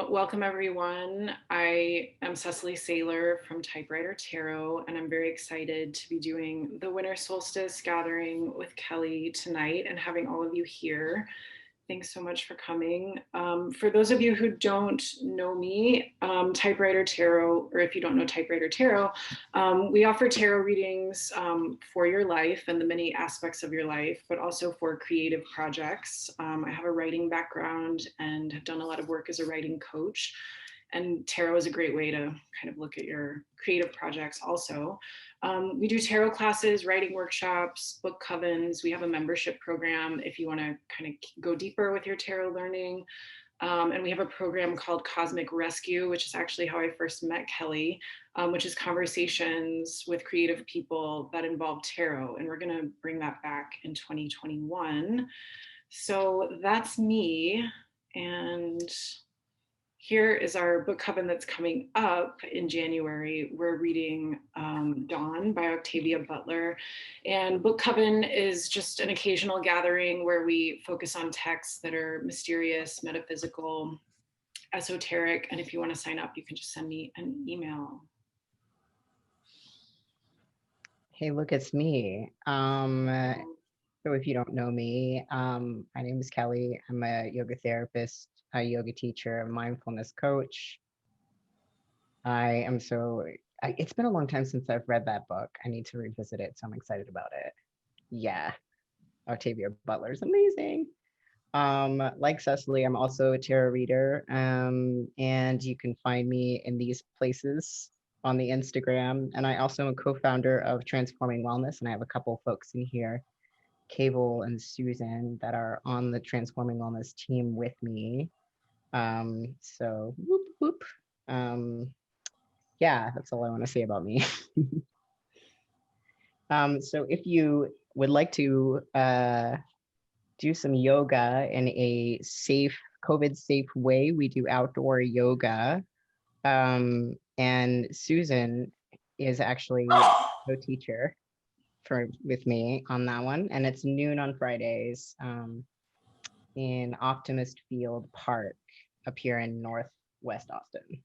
Welcome everyone. I am Cecily Saylor from Typewriter Tarot, and I'm very excited to be doing the Winter Solstice gathering with Kelly tonight and having all of you here. Thanks so much for coming. For those of you who don't know me, Typewriter Tarot, or if you don't know Typewriter Tarot, we offer tarot readings for your life and the many aspects of your life, but also for creative projects. I have a writing background and have done a lot of work as a writing coach. And tarot is a great way to kind of look at your creative projects also. We do tarot classes, writing workshops, book covens. We have a membership program if you want to kind of go deeper with your tarot learning. And we have a program called Cosmic Rescue, which is actually how I first met Kelly, which is conversations with creative people that involve tarot. And we're going to bring that back in 2021. So that's me. And here is our book coven that's coming up in January. We're reading Dawn by Octavia Butler. And book coven is just an occasional gathering where we focus on texts that are mysterious, metaphysical, esoteric. And if you want to sign up, you can just send me an email. Hey, look, it's me. So if you don't know me, my name is Kelly. I'm a yoga therapist, a yoga teacher, a mindfulness coach. It's been a long time since I've read that book. I need to revisit it, so I'm excited about it. Yeah, Octavia Butler's amazing. Like Cecily, I'm also a tarot reader, and you can find me in these places on the Instagram. And I also am a co-founder of Transforming Wellness, and I have a couple folks in here, Cable and Susan, that are on the Transforming Wellness team with me. So whoop, whoop. Yeah, that's all I want to say about me. So if you would like to do some yoga in a safe, COVID-safe way, we do outdoor yoga. And Susan is actually a teacher with me on that one, and it's noon on Fridays in Optimist Field Park up here in Northwest Austin.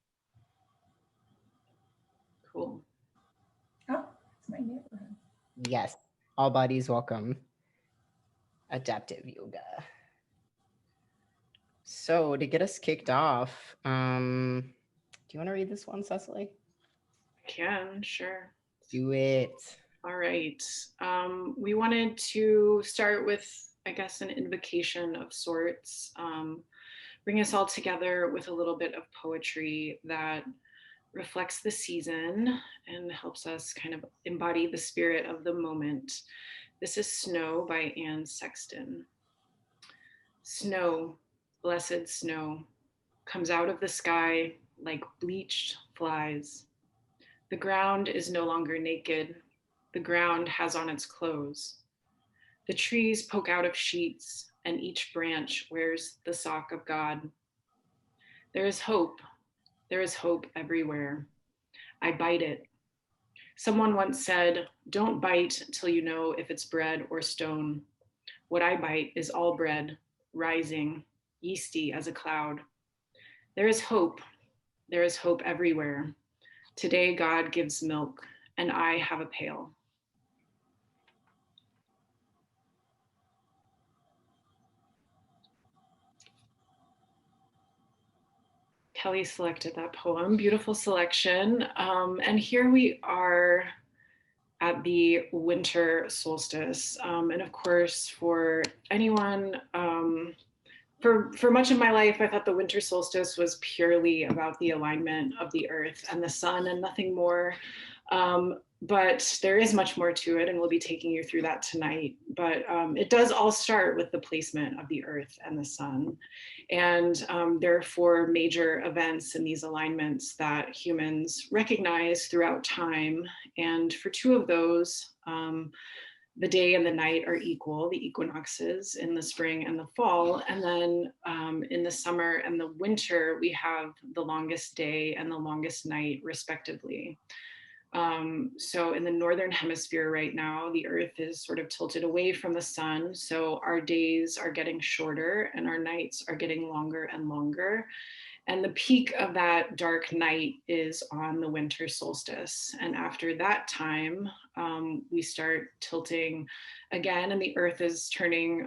Cool. Oh, it's my neighborhood. Yes, all bodies welcome. Adaptive yoga. So to get us kicked off, do you want to read this one, Cecily? I can, sure. Do it. All right. We wanted to start with, I guess, an invocation of sorts, bring us all together with a little bit of poetry that reflects the season and helps us kind of embody the spirit of the moment. This is Snow by Anne Sexton. Snow, blessed snow, comes out of the sky like bleached flies. The ground is no longer naked. The ground has on its clothes. The trees poke out of sheets, and each branch wears the sock of God. There is hope. There is hope everywhere. I bite it. Someone once said, don't bite till you know if it's bread or stone. What I bite is all bread, rising, yeasty as a cloud. There is hope. There is hope everywhere. Today God gives milk, and I have a pail. Kelly selected that poem, beautiful selection. And here we are at the winter solstice. And of course, for anyone, for much of my life, I thought the winter solstice was purely about the alignment of the earth and the sun and nothing more. But there is much more to it, and we'll be taking you through that tonight. But it does all start with the placement of the earth and the sun. And there are four major events in these alignments that humans recognize throughout time. And for two of those, the day and the night are equal, the equinoxes in the spring and the fall. And then in the summer and the winter, we have the longest day and the longest night, respectively. So in the northern hemisphere right now, the earth is sort of tilted away from the sun. So our days are getting shorter and our nights are getting longer and longer. And the peak of that dark night is on the winter solstice. And after that time, we start tilting again, and the earth is turning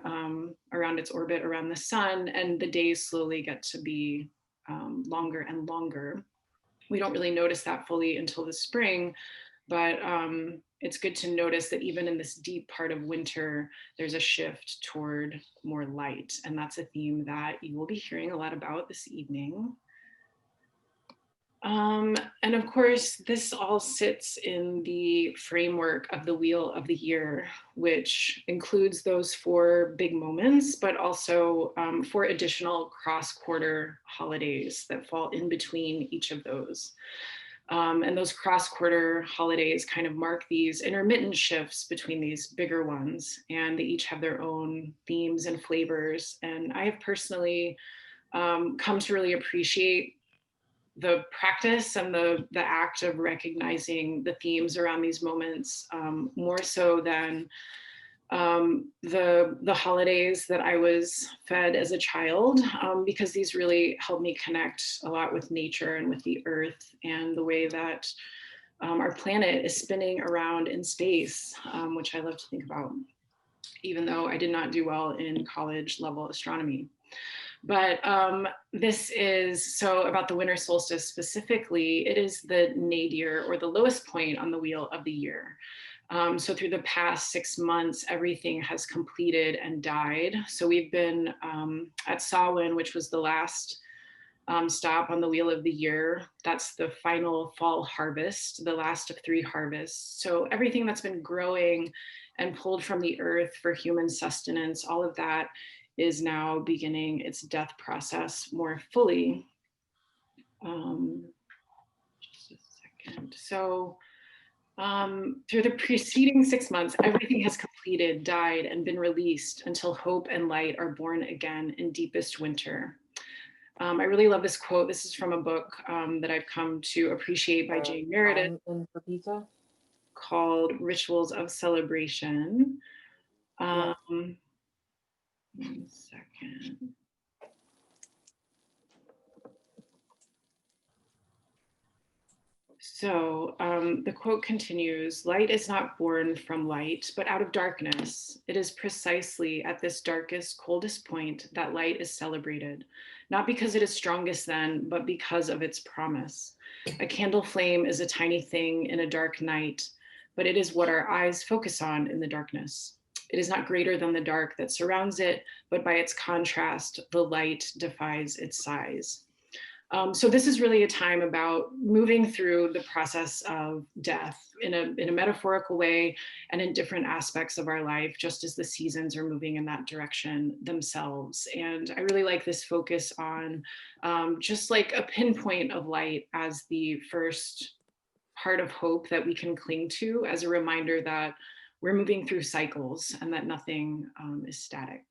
around its orbit around the sun, and the days slowly get to be longer and longer. We don't really notice that fully until the spring, but it's good to notice that even in this deep part of winter, there's a shift toward more light. And that's a theme that you will be hearing a lot about this evening. And of course, this all sits in the framework of the Wheel of the Year, which includes those 4 big moments, but also 4 additional cross-quarter holidays that fall in between each of those. And those cross-quarter holidays kind of mark these intermittent shifts between these bigger ones, and they each have their own themes and flavors. And I have personally come to really appreciate the practice and the act of recognizing the themes around these moments more so than the holidays that I was fed as a child, because these really help me connect a lot with nature and with the earth and the way that our planet is spinning around in space, which I love to think about, even though I did not do well in college level astronomy. But this is, so about the winter solstice specifically, it is the nadir, or the lowest point on the Wheel of the Year. So through the past 6 months, everything has completed and died. So we've been at Samhain, which was the last stop on the Wheel of the Year. That's the final fall harvest, the last of 3 harvests. So everything that's been growing and pulled from the earth for human sustenance, all of that is now beginning its death process more fully. Just a second. So through the preceding 6 months, everything has completed, died, and been released until hope and light are born again in deepest winter. I really love this quote. This is from a book that I've come to appreciate by Jane Meredith, called Rituals of Celebration. One second. So the quote continues, "Light is not born from light, but out of darkness. It is precisely at this darkest, coldest point that light is celebrated, not because it is strongest then, but because of its promise. A candle flame is a tiny thing in a dark night, but it is what our eyes focus on in the darkness. It is not greater than the dark that surrounds it, but by its contrast, the light defies its size." So this is really a time about moving through the process of death in a metaphorical way and in different aspects of our life, just as the seasons are moving in that direction themselves. And I really like this focus on just like a pinpoint of light as the first part of hope that we can cling to, as a reminder that we're moving through cycles and that nothing is static.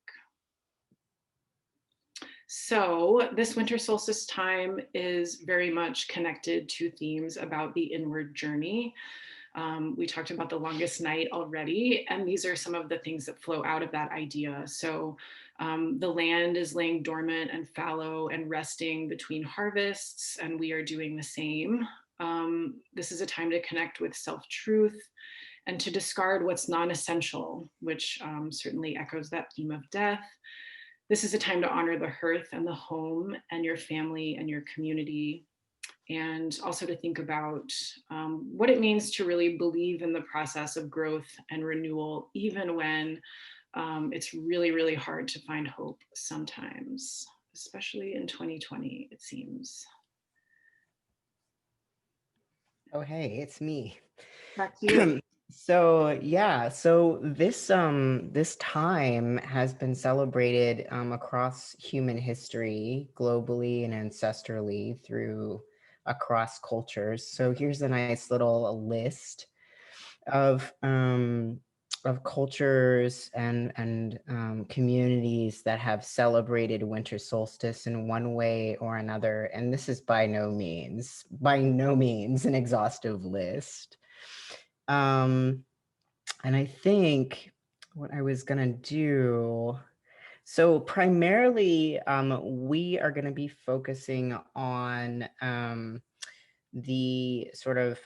So this winter solstice time is very much connected to themes about the inward journey. We talked about the longest night already, and these are some of the things that flow out of that idea. So the land is laying dormant and fallow and resting between harvests, and we are doing the same. This is a time to connect with self-truth and to discard what's non-essential, which certainly echoes that theme of death. This is a time to honor the hearth and the home and your family and your community, and also to think about what it means to really believe in the process of growth and renewal, even when it's really, really hard to find hope sometimes, especially in 2020, it seems. Oh, hey, it's me. Back to you. So yeah, so this time has been celebrated across human history, globally and ancestrally, through across cultures. So here's a nice little list of cultures and communities that have celebrated winter solstice in one way or another. And this is by no means an exhaustive list. And I think what I was gonna do, so primarily we are gonna be focusing on the sort of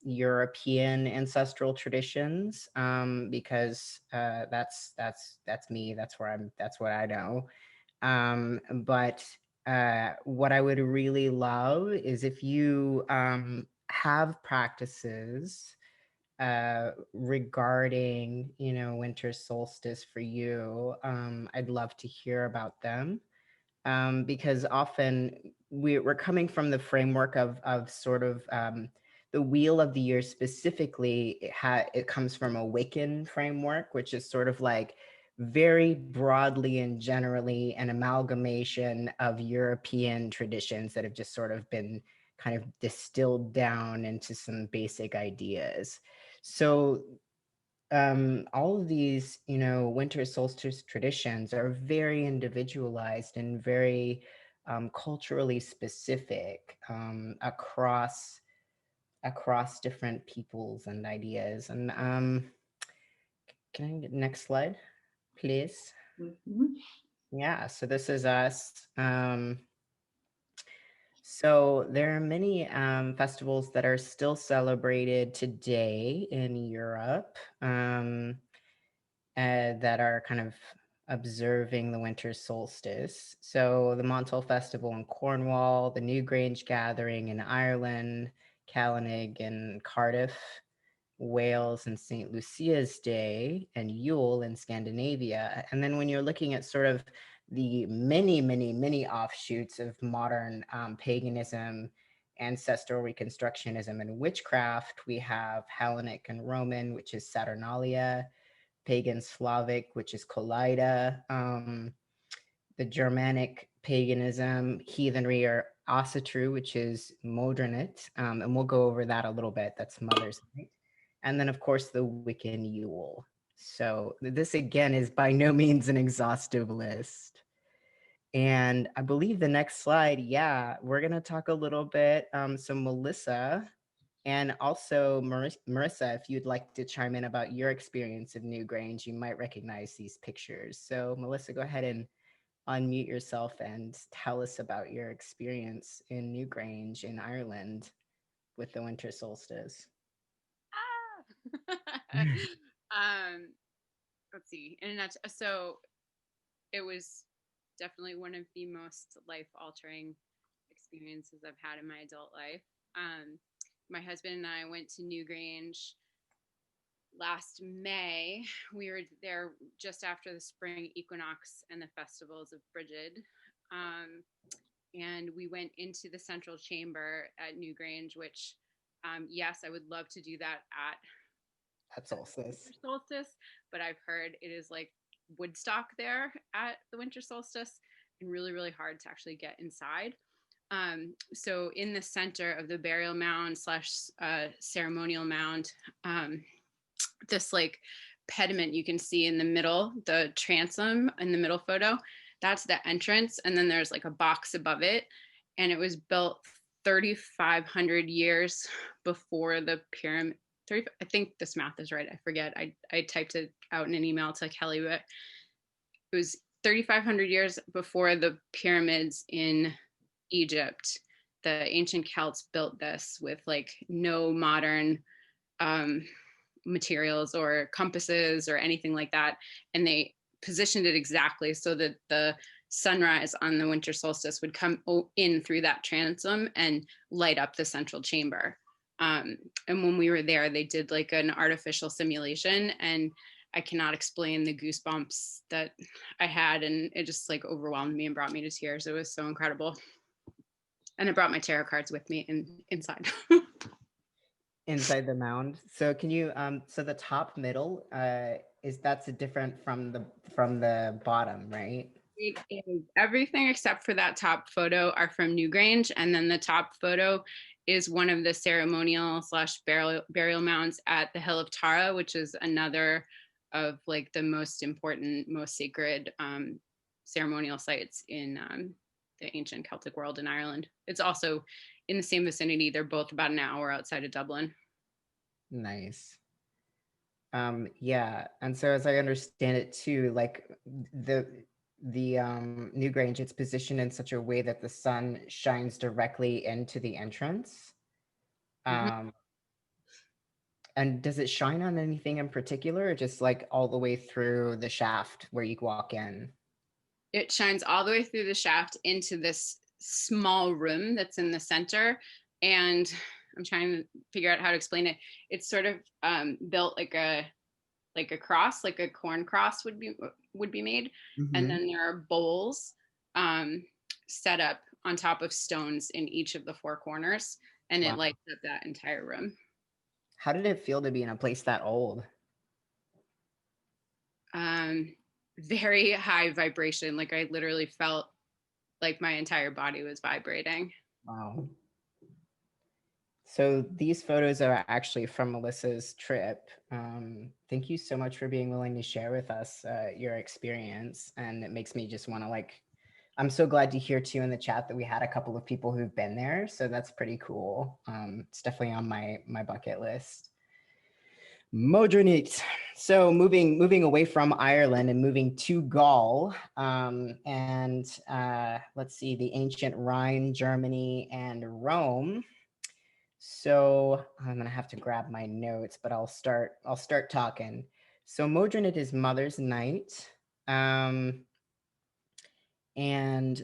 European ancestral traditions, because that's me. That's what I know. But what I would really love is if you have practices regarding, winter solstice for you. I'd love to hear about them, because often we're coming from the framework of sort of the wheel of the year specifically. It comes from a Wiccan framework, which is sort of like very broadly and generally an amalgamation of European traditions that have just sort of been kind of distilled down into some basic ideas. So all of these, winter solstice traditions are very individualized and very culturally specific, across different peoples and ideas. And can I get next slide, please? Mhm. Yeah, so this is us. So there are many festivals that are still celebrated today in Europe. That are kind of observing the winter solstice. So the Montal Festival in Cornwall, the Newgrange Gathering in Ireland, Callanig in Cardiff, Wales, and St. Lucia's Day, and Yule in Scandinavia. And then when you're looking at sort of the many, many, many offshoots of modern paganism, ancestral reconstructionism, and witchcraft, we have Hellenic and Roman, which is Saturnalia, pagan Slavic, which is Kolida, the Germanic paganism, heathenry, or Asatru, which is Modernit, and we'll go over that a little bit. That's Mother's Night. And then, of course, the Wiccan Yule. So this, again, is by no means an exhaustive list. And I believe the next slide, yeah, we're going to talk a little bit. So Melissa, and also, Marissa, if you'd like to chime in about your experience of Newgrange, you might recognize these pictures. So, Melissa, go ahead and unmute yourself and tell us about your experience in Newgrange in Ireland with the winter solstice. um, let's see. In a nutshell, so it was definitely one of the most life-altering experiences I've had in my adult life. My husband and I went to Newgrange last May. We were there just after the spring equinox and the festivals of Brigid. And we went into the central chamber at Newgrange, which, yes, I would love to do that at solstice. winter solstice, but I've heard it is like Woodstock there at the winter solstice and really, really hard to actually get inside. So in the center of the burial mound slash ceremonial mound, this like pediment you can see in the middle, the transom in the middle photo, that's the entrance. And then there's like a box above it. And it was built 3,500 years before the pyramid. 30, I think this math is right. I forget. I typed it out in an email to Kelly, but it was 3,500 years before the pyramids in Egypt. The ancient Celts built this with like no modern materials or compasses or anything like that. And they positioned it exactly so that the sunrise on the winter solstice would come in through that transom and light up the central chamber. And when we were there, they did like an artificial simulation, and I cannot explain the goosebumps that I had, and it just like overwhelmed me and brought me to tears. It was so incredible. And I brought my tarot cards with me inside. Inside the mound. So can you so the top middle that's different from the bottom, right? It is everything except for that top photo are from Newgrange, and then the top photo is one of the ceremonial slash burial mounds at the Hill of Tara, which is another of like the most important, most sacred ceremonial sites in the ancient Celtic world in Ireland. It's also in the same vicinity. They're both about an hour outside of Dublin. Nice. Yeah, and so as I understand it too, like the New Grange, it's positioned in such a way that the sun shines directly into the entrance. Mhm. Um, and does it shine on anything in particular, or just like all the way through the shaft where you walk in? It shines all the way through the shaft into this small room that's in the center. And I'm trying to figure out how to explain it. It's sort of built like a cross, like a corn cross would be made, and Mm-hmm. then there are bowls um, set up on top of stones in each of the four corners, and it Wow. lights up that entire room. How did it feel to be in a place that old? Um, Very high vibration. Like I literally felt like my entire body was vibrating. Wow. So these photos are actually from Melissa's trip. Thank you so much for being willing to share with us your experience. And it makes me just want to like, I'm so glad to hear too in the chat that we had a couple of people who've been there. So that's pretty cool. It's definitely on my bucket list. Modernit. So moving away from Ireland and moving to Gaul, and let's see, the ancient Rhine, Germany, and Rome. So I'm gonna have to grab my notes, but I'll start talking. So Modernit is Mother's Night. And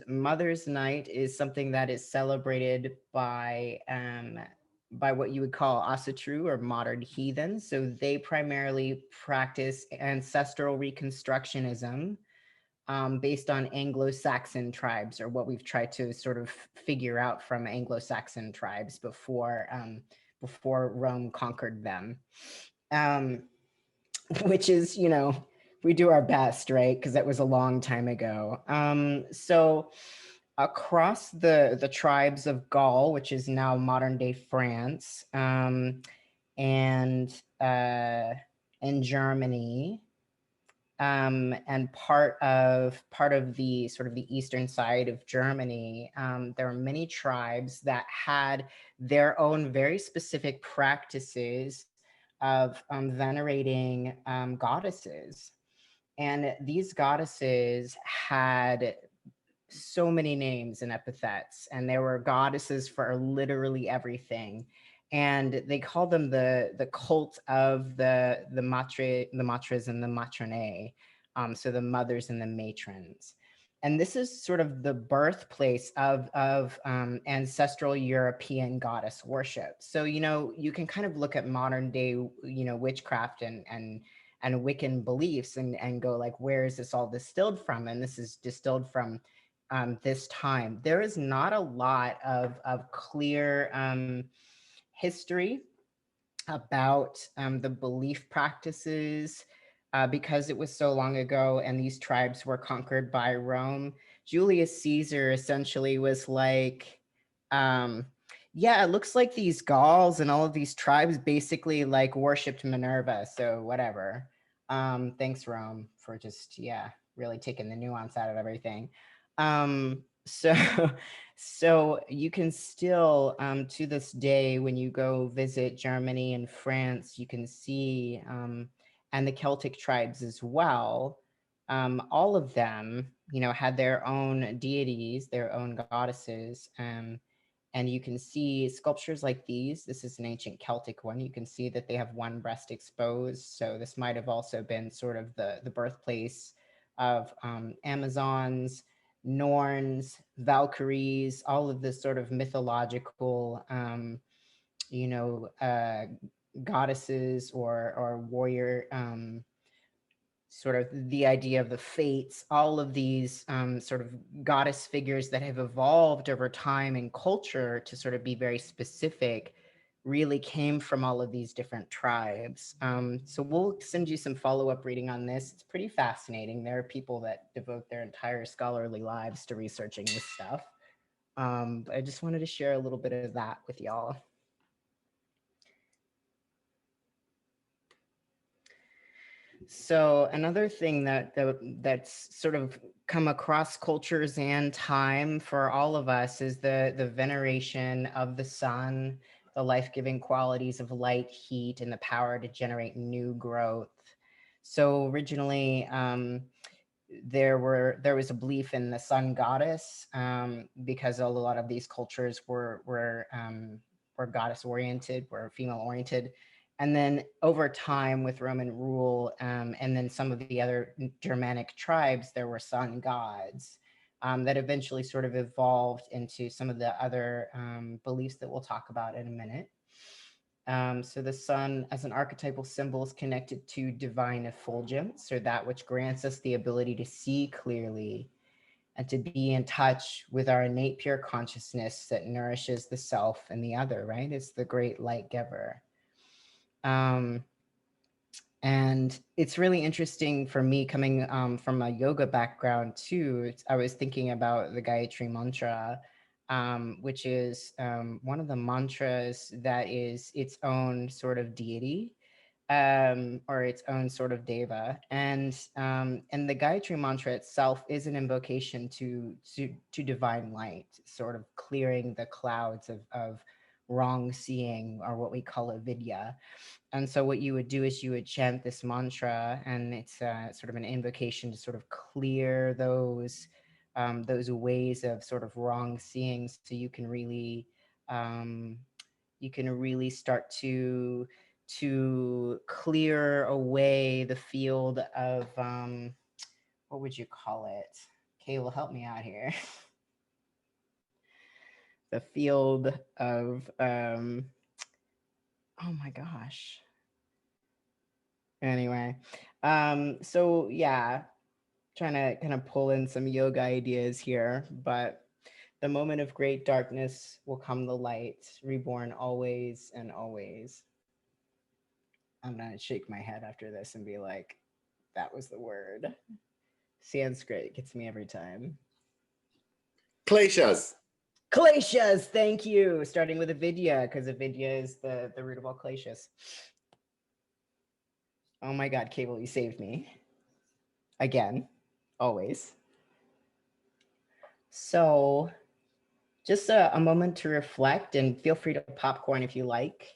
Mother's Night is something that is celebrated by what you would call Asatru or modern heathens. So they primarily practice ancestral reconstructionism based on Anglo-Saxon tribes, or what we've tried to sort of figure out from Anglo-Saxon tribes before Rome conquered them. Um, which is, we do our best, right? Because that was a long time ago. So across the tribes of Gaul, which is now modern day France, and in Germany, and part of the sort of the eastern side of Germany, there are many tribes that had their own very specific practices of venerating goddesses. And these goddesses had so many names and epithets, and there were goddesses for literally everything. And they called them the cult of the matras and the matronae, so the mothers and the matrons. And this is sort of the birthplace of ancestral European goddess worship. So you can kind of look at modern day witchcraft and Wiccan beliefs and go like, where is this all distilled from? And this is distilled from this time. There is not a lot of clear history about the belief practices because it was so long ago and these tribes were conquered by Rome. Julius Caesar essentially was like, yeah, it looks like these Gauls and all of these tribes basically like worshipped Minerva. So whatever. Thanks, Rome, for just, yeah, really taking the nuance out of everything. So so you can still, to this day, when you go visit Germany and France, you can see, and the Celtic tribes as well, all of them, had their own deities, their own goddesses. And you can see sculptures like these. This is an ancient Celtic one. You can see that they have one breast exposed. So this might have also been sort of the birthplace of Amazons, Norns, Valkyries, all of this sort of mythological, you know, uh, goddesses or warrior, sort of the idea of the fates, all of these sort of goddess figures that have evolved over time and culture to sort of be very specific really came from all of these different tribes. So we'll send you some follow-up reading on this. It's pretty fascinating. There are people that devote their entire scholarly lives to researching this stuff. But I just wanted to share a little bit of that with y'all. So another thing that's sort of come across cultures and time for all of us is the veneration of the sun the life-giving qualities of light, heat, and the power to generate new growth. So originally, there was a belief in the sun goddess, because a lot of these cultures were goddess oriented, were female oriented. And then over time with Roman rule, and then some of the other Germanic tribes, there were sun gods, that eventually sort of evolved into some of the other beliefs that we'll talk about in a minute. So the sun as an archetypal symbol is connected to divine effulgence, or that which grants us the ability to see clearly and to be in touch with our innate pure consciousness that nourishes the self and the other, right? It's the great light giver. And it's really interesting for me coming from a yoga background too. I was thinking about the Gayatri Mantra, which is one of the mantras that is its own sort of deity, or its own sort of deva. And the Gayatri Mantra itself is an invocation to divine light, sort of clearing the clouds of wrong seeing, or what we call avidya. And so what you would do is you would chant this mantra, and it's sort of an invocation to sort of clear those ways of sort of wrong seeing, so you can really start to clear away the field of what would you call it? Kay will help me out here. The field of oh my gosh. Anyway, so yeah, trying to kind of pull in some yoga ideas here, but the moment of great darkness will come the light, reborn always and always. I'm gonna shake my head after this and be like, that was the word. Sanskrit gets me every time. Kleshas. Kleshas, thank you. Starting with avidya, because avidya is the root of all kleshas. Oh my God, Cable, you saved me. Again, always. So just a moment to reflect, and feel free to popcorn if you like.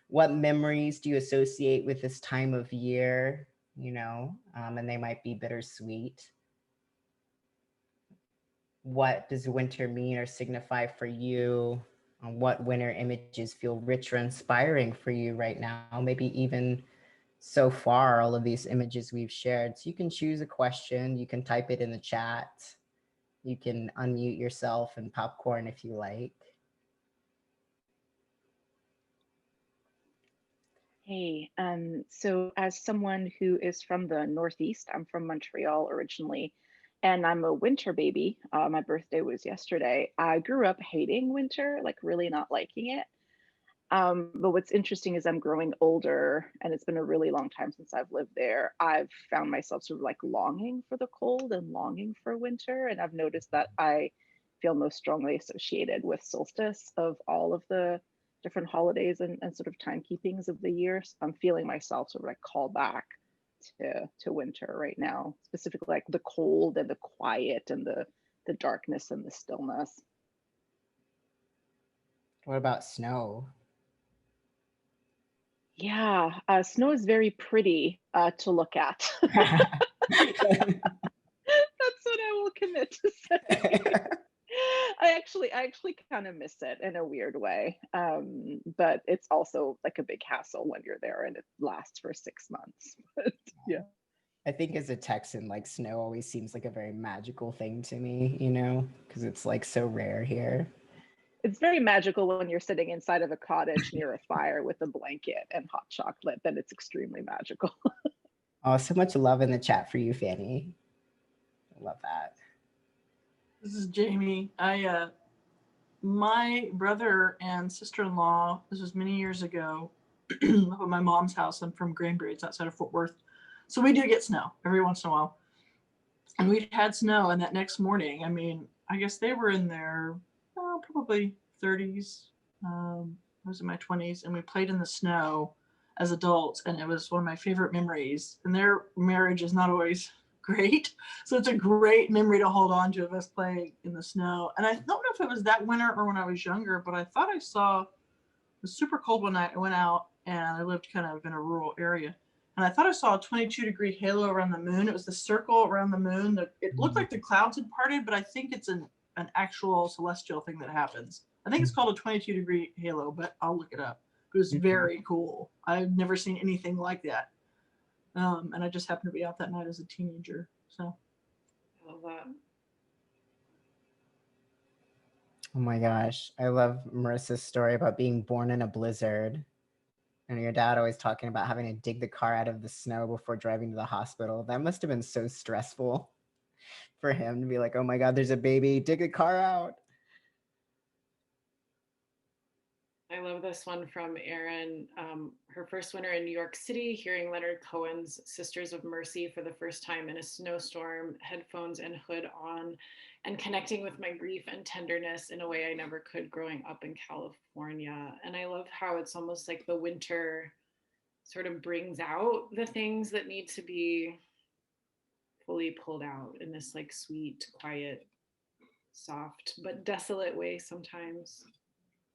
What memories do you associate with this time of year? You know, and they might be bittersweet. What does winter mean or signify for you? What winter images feel rich or inspiring for you right now? Maybe even so far, all of these images we've shared. So you can choose a question, you can type it in the chat, you can unmute yourself and popcorn if you like. Hey, so as someone who is from the Northeast, I'm from Montreal originally, and I'm a winter baby. My birthday was yesterday. I grew up hating winter, like really not liking it. But what's interesting is I'm growing older, and it's been a really long time since I've lived there. I've found myself sort of like longing for the cold and longing for winter, and I've noticed that I feel most strongly associated with solstice of all of the different holidays and sort of timekeepings of the year. So I'm feeling myself sort of like call back to winter right now, specifically like the cold and the quiet and the darkness and the stillness. What about snow? Yeah, snow is very pretty to look at. That's what I will commit to say. I actually kind of miss it in a weird way. But it's also like a big hassle when you're there and it lasts for 6 months. But yeah. I think as a Texan, like snow always seems like a very magical thing to me, you know, because it's like so rare here. It's very magical when you're sitting inside of a cottage near a fire with a blanket and hot chocolate. Then it's extremely magical. Oh, so much love in the chat for you, Fanny. I love that. This is Jamie. My brother and sister-in-law, this was many years ago, up at my mom's house. I'm from Granbury, it's outside of Fort Worth. So we do get snow every once in a while. And we had snow, and that next morning, I mean, I guess they were in their probably 30s. I was in my 20s, and we played in the snow as adults, and it was one of my favorite memories. And their marriage is not always great. So it's a great memory to hold on to of us playing in the snow. And I don't know if it was that winter or when I was younger, but I thought I saw, it was super cold one night. I went out and I lived kind of in a rural area. And I thought I saw a 22-degree halo around the moon. It was the circle around the moon. It looked like the clouds had parted, but I think it's an actual celestial thing that happens. I think it's called a 22-degree halo, but I'll look it up. It was very cool. I've never seen anything like that. And I just happened to be out that night as a teenager. So I love that. Oh my gosh. I love Marissa's story about being born in a blizzard. And your dad always talking about having to dig the car out of the snow before driving to the hospital. That must have been so stressful for him to be like, oh my God, there's a baby, dig the car out. I love this one from Erin. Her first winter in New York City, hearing Leonard Cohen's Sisters of Mercy for the first time in a snowstorm, headphones and hood on, and connecting with my grief and tenderness in a way I never could growing up in California. And I love how it's almost like the winter sort of brings out the things that need to be fully pulled out in this like sweet, quiet, soft, but desolate way sometimes.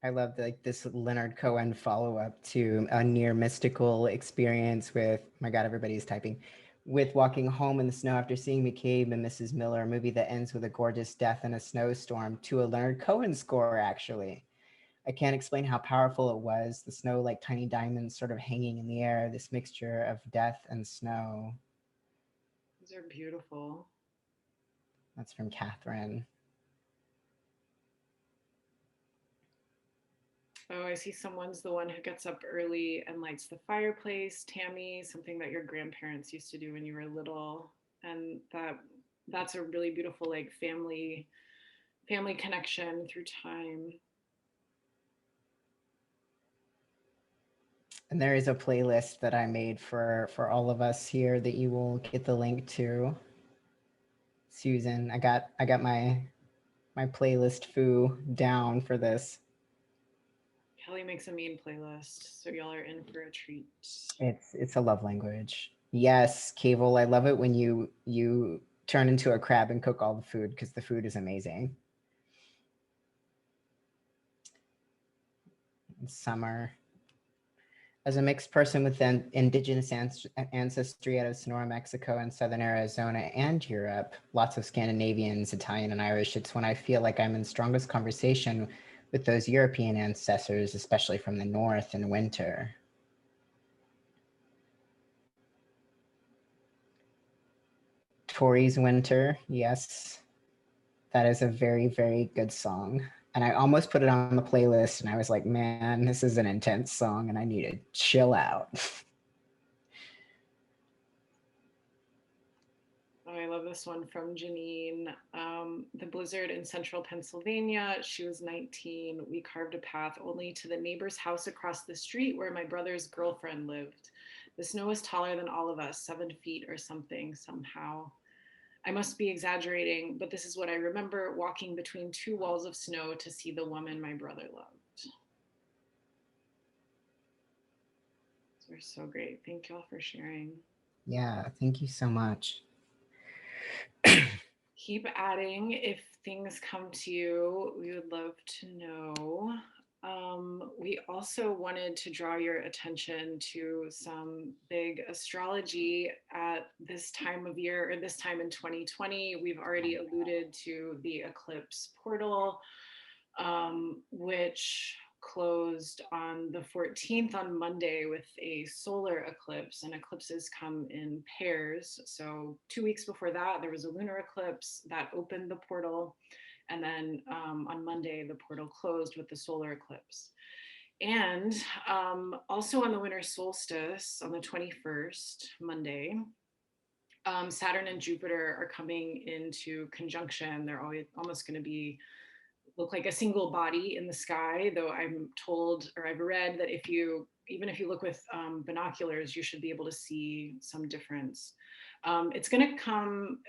I love like this Leonard Cohen follow-up to a near mystical experience with, my God, everybody's typing, with walking home in the snow after seeing McCabe and Mrs. Miller, a movie that ends with a gorgeous death in a snowstorm, to a Leonard Cohen score, actually. I can't explain how powerful it was. The snow like tiny diamonds sort of hanging in the air, this mixture of death and snow. These are beautiful. That's from Catherine. Oh, I see someone's the one who gets up early and lights the fireplace. Tammy, something that your grandparents used to do when you were little. And that's a really beautiful like family connection through time. And there is a playlist that I made for all of us here that you will get the link to. Susan, I got my playlist foo down for this. Kelly makes a mean playlist, so y'all are in for a treat. It's a love language. Yes, Cable, I love it when you turn into a crab and cook all the food because the food is amazing. Summer. As a mixed person with an indigenous ancestry out of Sonora, Mexico, and southern Arizona and Europe, lots of Scandinavians, Italian, and Irish, it's when I feel like I'm in strongest conversation with those European ancestors, especially from the north in winter. Tori's Winter, yes, that is a very, very good song. And I almost put it on the playlist and I was like, man, this is an intense song and I need to chill out. Oh, I love this one from Janine. The blizzard in central Pennsylvania. She was 19. We carved a path only to the neighbor's house across the street where my brother's girlfriend lived. The snow was taller than all of us, 7 feet or something, somehow. I must be exaggerating, but this is what I remember, walking between 2 walls of snow to see the woman my brother loved. These are so great. Thank y'all for sharing. Yeah, thank you so much. Keep adding if things come to you. We would love to know. We also wanted to draw your attention to some big astrology at this time of year, or this time in 2020. We've already alluded to the eclipse portal, which closed on the 14th on Monday with a solar eclipse, and eclipses come in pairs. So 2 weeks before that, there was a lunar eclipse that opened the portal. And then on Monday, the portal closed with the solar eclipse. And also on the winter solstice on the 21st, Monday, Saturn and Jupiter are coming into conjunction. They're almost going to look like a single body in the sky, though I'm told, or I've read, that even if you look with binoculars, you should be able to see some difference. It's going to come,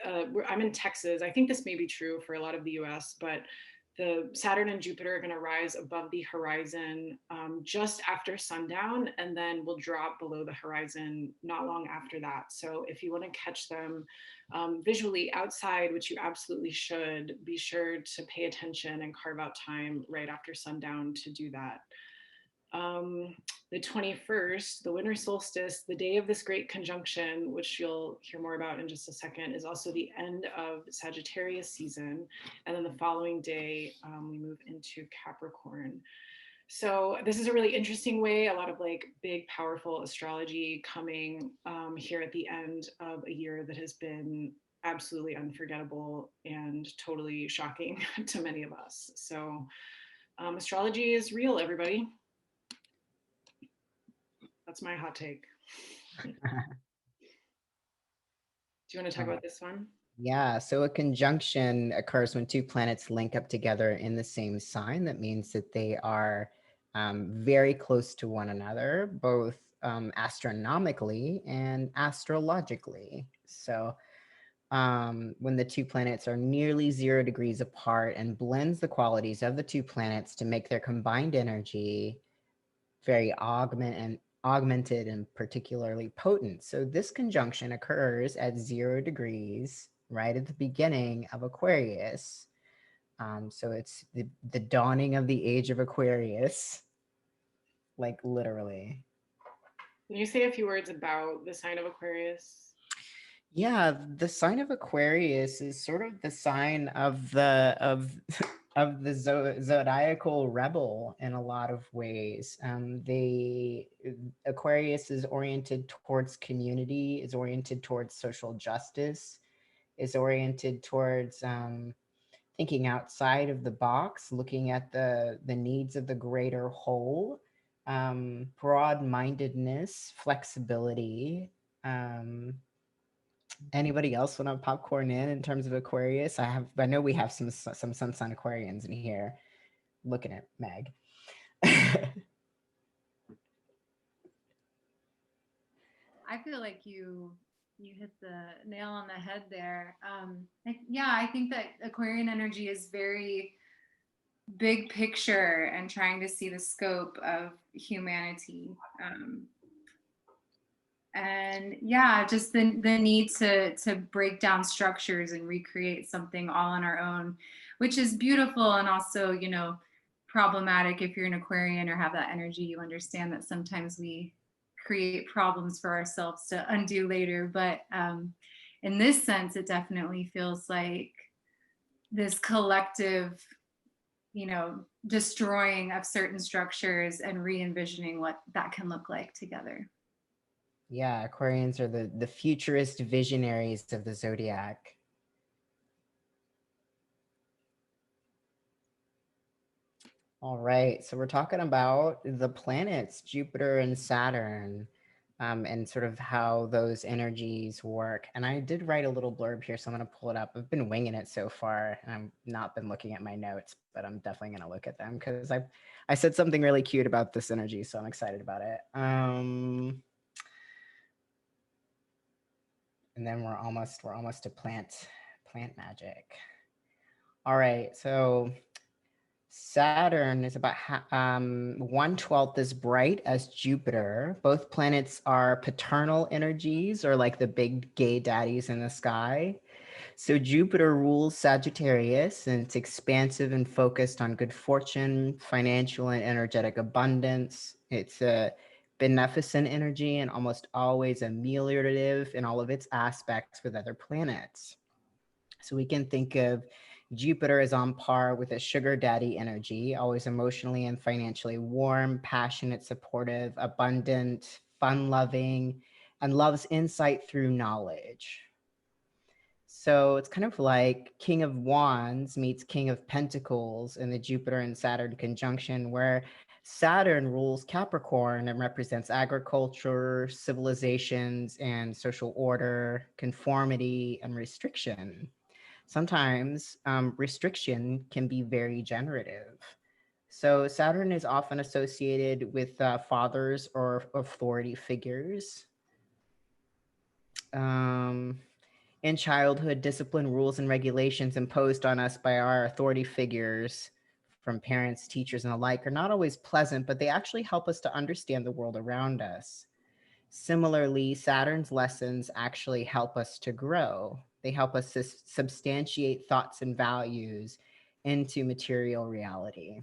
I'm in Texas. I think this may be true for a lot of the US, but the Saturn and Jupiter are going to rise above the horizon just after sundown, and then will drop below the horizon not long after that. So if you want to catch them visually outside, which you absolutely should, be sure to pay attention and carve out time right after sundown to do that. The 21st, the winter solstice, the day of this great conjunction, which you'll hear more about in just a second, is also the end of Sagittarius season. And then the following day, we move into Capricorn. So this is a really interesting way, a lot of like big, powerful astrology coming here at the end of a year that has been absolutely unforgettable and totally shocking to many of us. So astrology is real, everybody. That's my hot take. Do you want to talk about this one? Yeah, so a conjunction occurs when two planets link up together in the same sign. That means that they are very close to one another, both astronomically and astrologically. So when the two planets are nearly 0 degrees apart and blends the qualities of the two planets to make their combined energy very augmented and particularly potent. So this conjunction occurs at 0 degrees right at the beginning of Aquarius. So it's the dawning of the age of Aquarius, like literally. Can you say a few words about the sign of Aquarius? Yeah, the sign of Aquarius is sort of the sign of the of the zodiacal rebel in a lot of ways. Aquarius is oriented towards community, is oriented towards social justice, is oriented towards thinking outside of the box, looking at the needs of the greater whole, broad-mindedness, flexibility. Anybody else want to popcorn in terms of Aquarius? I know we have some sun sign Aquarians in here. Looking at Meg. I feel like you hit the nail on the head there. Yeah, I think that Aquarian energy is very big picture and trying to see the scope of humanity. And yeah, just the need to break down structures and recreate something all on our own, which is beautiful and also, you know, problematic. If you're an Aquarian or have that energy, you understand that sometimes we create problems for ourselves to undo later. But in this sense, it definitely feels like this collective, you know, destroying of certain structures and re-envisioning what that can look like together. Yeah, Aquarians are the futurist visionaries of the zodiac. All right, so we're talking about the planets, Jupiter and Saturn, and sort of how those energies work. And I did write a little blurb here, so I'm going to pull it up. I've been winging it so far, and I've not been looking at my notes, but I'm definitely going to look at them because I said something really cute about this energy, so I'm excited about it. And then we're almost to plant magic. All right, so Saturn is about 1/12 as bright as Jupiter. Both planets are paternal energies, or like the big gay daddies in the sky. So Jupiter rules Sagittarius, and it's expansive and focused on good fortune, financial and energetic abundance. It's a beneficent energy and almost always ameliorative in all of its aspects with other planets. So we can think of Jupiter as on par with a sugar daddy energy, always emotionally and financially warm, passionate, supportive, abundant, fun-loving, and loves insight through knowledge. So it's kind of like King of Wands meets King of Pentacles in the Jupiter and Saturn conjunction, where Saturn rules Capricorn and represents agriculture, civilizations, and social order, conformity, and restriction. Sometimes restriction can be very generative. So Saturn is often associated with fathers or authority figures. In childhood, discipline, rules, and regulations imposed on us by our authority figures from parents, teachers, and the like are not always pleasant, but they actually help us to understand the world around us. Similarly, Saturn's lessons actually help us to grow. They help us to substantiate thoughts and values into material reality.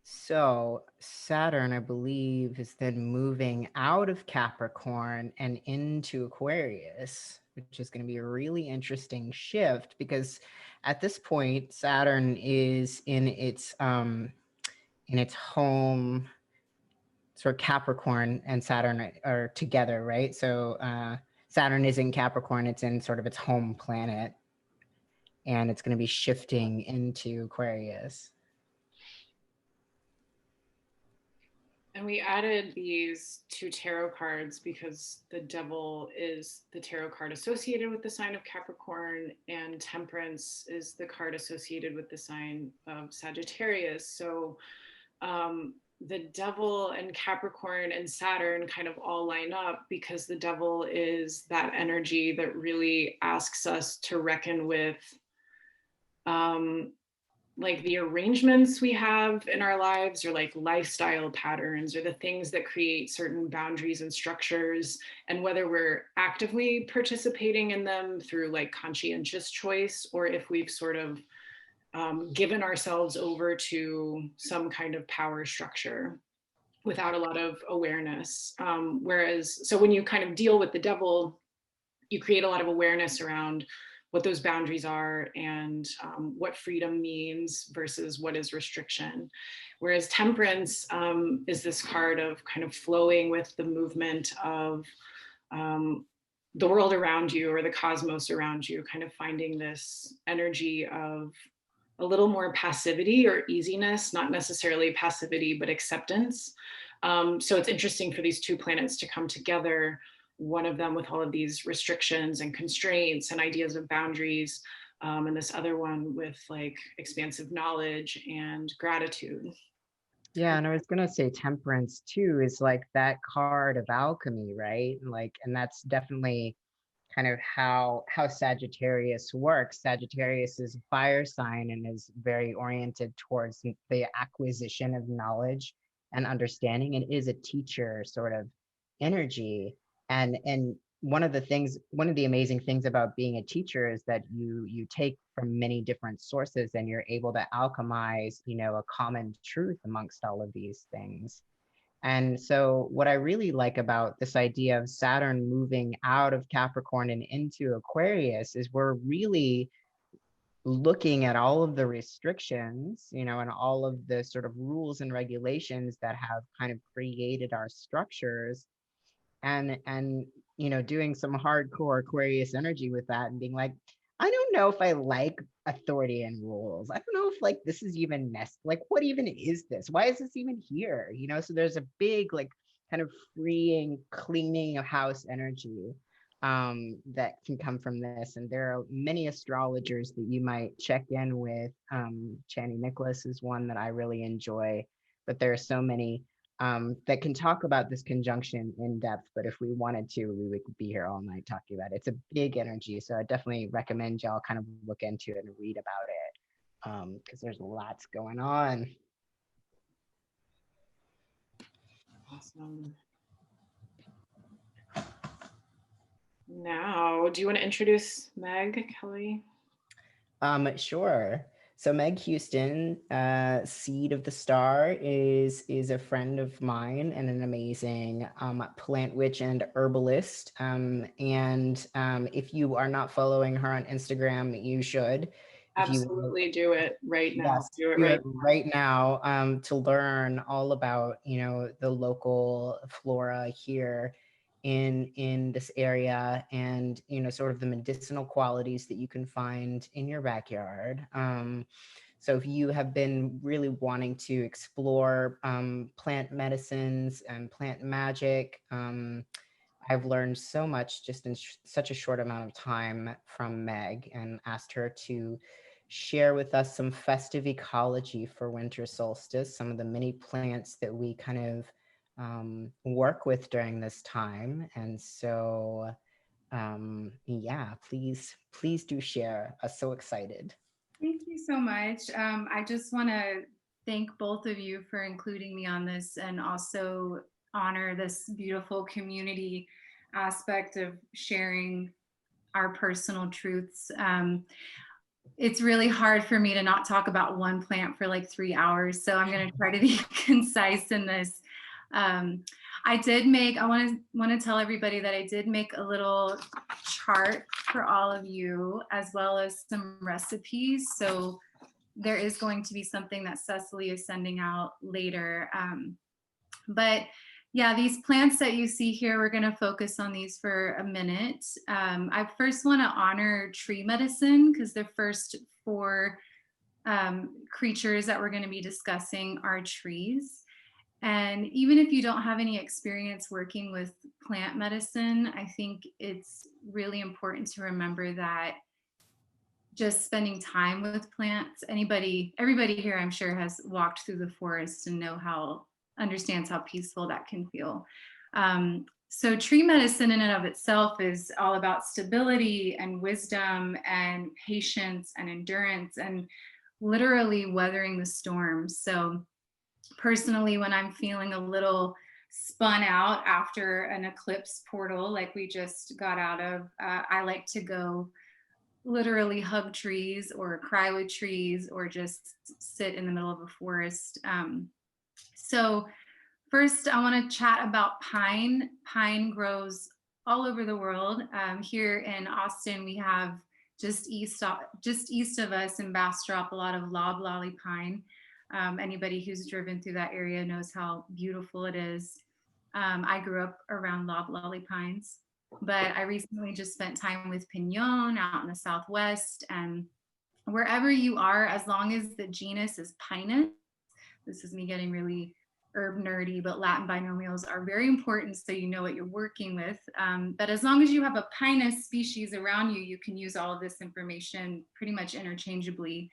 So Saturn, I believe, is then moving out of Capricorn and into Aquarius, which is going to be a really interesting shift because at this point, Saturn is in its home, sort of Capricorn and Saturn are together, right? So Saturn is in Capricorn, it's in sort of its home planet, and it's going to be shifting into Aquarius. And we added these 2 tarot cards because the devil is the tarot card associated with the sign of Capricorn, and temperance is the card associated with the sign of Sagittarius. So the devil and Capricorn and Saturn kind of all line up because the devil is that energy that really asks us to reckon with like the arrangements we have in our lives, or like lifestyle patterns, or the things that create certain boundaries and structures, and whether we're actively participating in them through like conscientious choice, or if we've sort of given ourselves over to some kind of power structure without a lot of awareness. So when you kind of deal with the devil, you create a lot of awareness around what those boundaries are, and what freedom means versus what is restriction. Whereas temperance is this card of kind of flowing with the movement of the world around you, or the cosmos around you, kind of finding this energy of a little more passivity or easiness, not necessarily passivity, but acceptance. So it's interesting for these 2 planets to come together, one of them with all of these restrictions and constraints and ideas of boundaries, and this other one with like expansive knowledge and gratitude. Yeah, and I was gonna say temperance too is like that card of alchemy, right? And that's definitely kind of how Sagittarius works. Sagittarius is a fire sign and is very oriented towards the acquisition of knowledge and understanding, and is a teacher sort of energy. And one of the amazing things about being a teacher is that you take from many different sources and you're able to alchemize, a common truth amongst all of these things. And so what I really like about this idea of Saturn moving out of Capricorn and into Aquarius is we're really looking at all of the restrictions, and all of the sort of rules and regulations that have kind of created our structures, and doing some hardcore Aquarius energy with that and being like, I don't know if I like authority and rules. I don't know if like this is even like what even is this? Why is this even here? So there's a big like kind of freeing, cleaning of house energy that can come from this. And there are many astrologers that you might check in with. Chani Nicholas is one that I really enjoy, but there are so many that can talk about this conjunction in depth. But if we wanted to, we would be here all night talking about it. It's a big energy. So I definitely recommend y'all kind of look into it and read about it, because there's lots going on. Awesome. Now, do you want to introduce Meg, Kelly? Sure. So Meg Houston, Seed of the Star, is a friend of mine and an amazing plant witch and herbalist. And if you are not following her on Instagram, you should. Absolutely, do it right now. Yes, Do it right now to learn all about the local flora here in this area, and sort of the medicinal qualities that you can find in your backyard. So if you have been really wanting to explore plant medicines and plant magic, I've learned so much just in such a short amount of time from Meg, and asked her to share with us some festive ecology for winter solstice, some of the many plants that we kind of work with during this time. And so, yeah, please do share. I'm so excited. Thank you so much. I just want to thank both of you for including me on this and also honor this beautiful community aspect of sharing our personal truths. It's really hard for me to not talk about one plant for like 3 hours, so I'm going to try to be concise in this. I want to tell everybody that I did make a little chart for all of you, as well as some recipes. So there is going to be something that Cecily is sending out later. But yeah, these plants that you see here, we're going to focus on these for a minute. I first want to honor tree medicine because the first four creatures that we're going to be discussing are trees. And even if you don't have any experience working with plant medicine, I think it's really important to remember that just spending time with plants, everybody here I'm sure has walked through the forest and understands how peaceful that can feel. So tree medicine in and of itself is all about stability and wisdom and patience and endurance and literally weathering the storms. So personally, when I'm feeling a little spun out after an eclipse portal like we just got out of, I like to go literally hug trees or cry with trees or just sit in the middle of a forest. So first, I want to chat about pine. Pine grows all over the world. Here in Austin, we have just east of us in Bastrop, a lot of loblolly pine. Anybody who's driven through that area knows how beautiful it is. I grew up around loblolly pines, but I recently just spent time with pinon out in the Southwest. And wherever you are, as long as the genus is Pinus, this is me getting really herb nerdy, but Latin binomials are very important so you know what you're working with. But as long as you have a Pinus species around you, you can use all of this information pretty much interchangeably,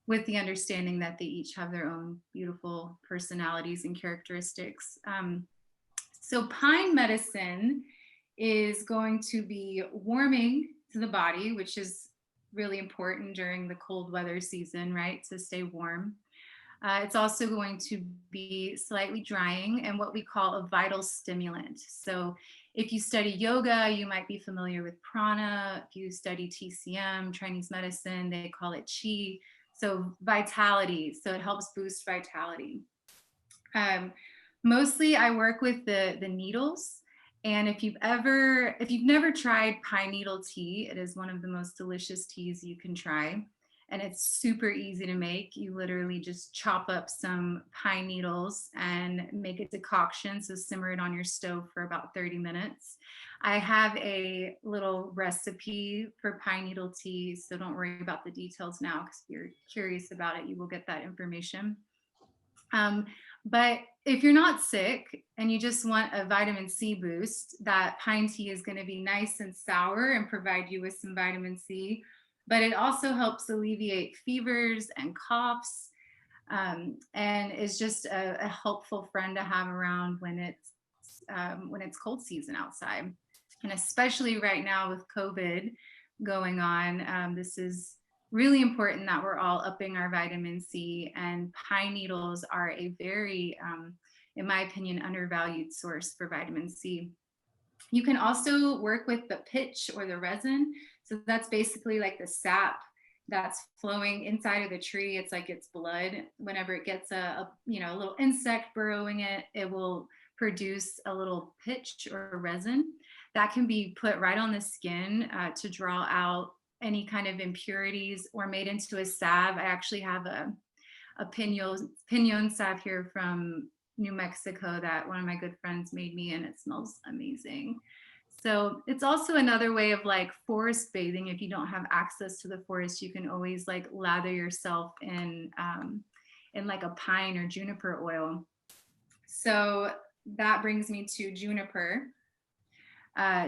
with the understanding that they each have their own beautiful personalities and characteristics. So pine medicine is going to be warming to the body, which is really important during the cold weather season, right? To stay warm. It's also going to be slightly drying and what we call a vital stimulant. So if you study yoga, you might be familiar with prana. If you study TCM, Chinese medicine, they call it qi. So vitality, so it helps boost vitality. Mostly I work with the needles. And if you've never tried pine needle tea, it is one of the most delicious teas you can try. And it's super easy to make. You literally just chop up some pine needles and make a decoction. So simmer it on your stove for about 30 minutes. I have a little recipe for pine needle tea, so don't worry about the details now because if you're curious about it, you will get that information. But if you're not sick and you just want a vitamin C boost, that pine tea is going to be nice and sour and provide you with some vitamin C. But it also helps alleviate fevers and coughs, and is just a helpful friend to have around when it's cold season outside. And especially right now with COVID going on, this is really important that we're all upping our vitamin C, and pine needles are a very, in my opinion, undervalued source for vitamin C. You can also work with the pitch or the resin. So that's basically like the sap that's flowing inside of the tree. It's like its blood. Whenever it gets a little insect burrowing it, it will produce a little pitch or resin that can be put right on the skin to draw out any kind of impurities, or made into a salve. I actually have a pinon salve here from New Mexico that one of my good friends made me, and it smells amazing. So it's also another way of like forest bathing. If you don't have access to the forest, you can always like lather yourself in like a pine or juniper oil. So that brings me to juniper.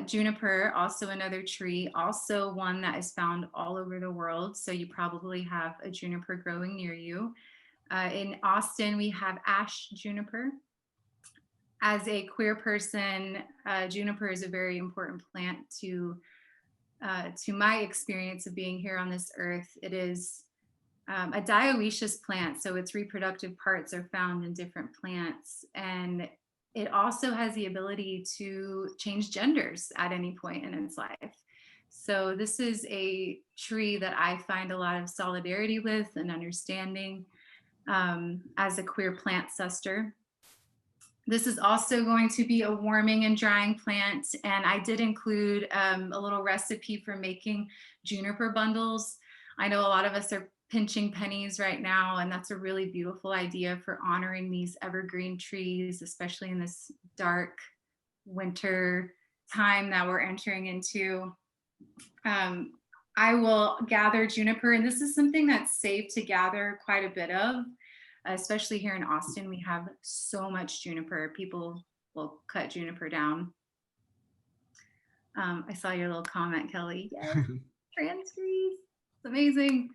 Juniper, also another tree, also one that is found all over the world. So you probably have a juniper growing near you. In Austin, we have ash juniper. As a queer person, juniper is a very important plant to my experience of being here on this earth. It is a dioecious plant, so its reproductive parts are found in different plants, and it also has the ability to change genders at any point in its life. So this is a tree that I find a lot of solidarity with and understanding as a queer plant suster. This is also going to be a warming and drying plant, and I did include a little recipe for making juniper bundles. I know a lot of us are pinching pennies right now, and that's a really beautiful idea for honoring these evergreen trees, especially in this dark winter time that we're entering into. I will gather juniper, and this is something that's safe to gather quite a bit of, especially here in Austin. We have so much juniper. People will cut juniper down. I saw your little comment, Kelly. Yes, trans trees. It's amazing.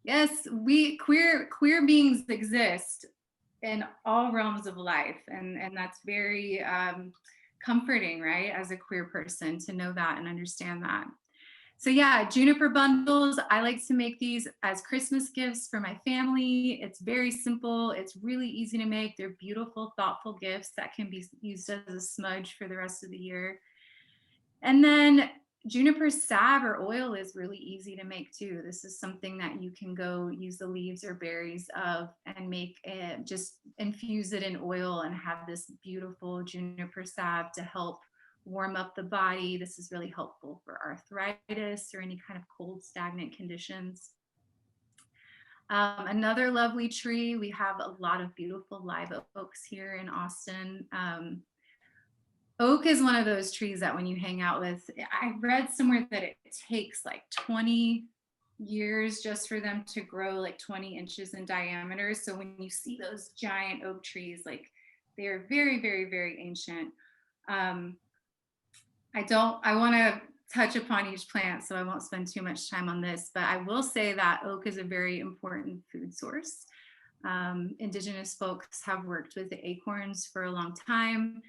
Yes, we queer beings exist in all realms of life, and that's very comforting, right? As a queer person, to know that and understand that. So yeah, juniper bundles, I like to make these as Christmas gifts for my family. It's very simple. It's really easy to make. They're beautiful, thoughtful gifts that can be used as a smudge for the rest of the year. And then juniper salve or oil is really easy to make too. This is something that you can go use the leaves or berries of and make it, just infuse it in oil and have this beautiful juniper salve to help warm up the body. This is really helpful for arthritis or any kind of cold, stagnant conditions. Another lovely tree, we have a lot of beautiful live oaks here in Austin. Oak is one of those trees that when you hang out with, I read somewhere that it takes like 20 years just for them to grow like 20 inches in diameter. So when you see those giant oak trees, like they're very, very, very ancient. I want to touch upon each plant, so I won't spend too much time on this, but I will say that oak is a very important food source. Indigenous folks have worked with the acorns for a long time.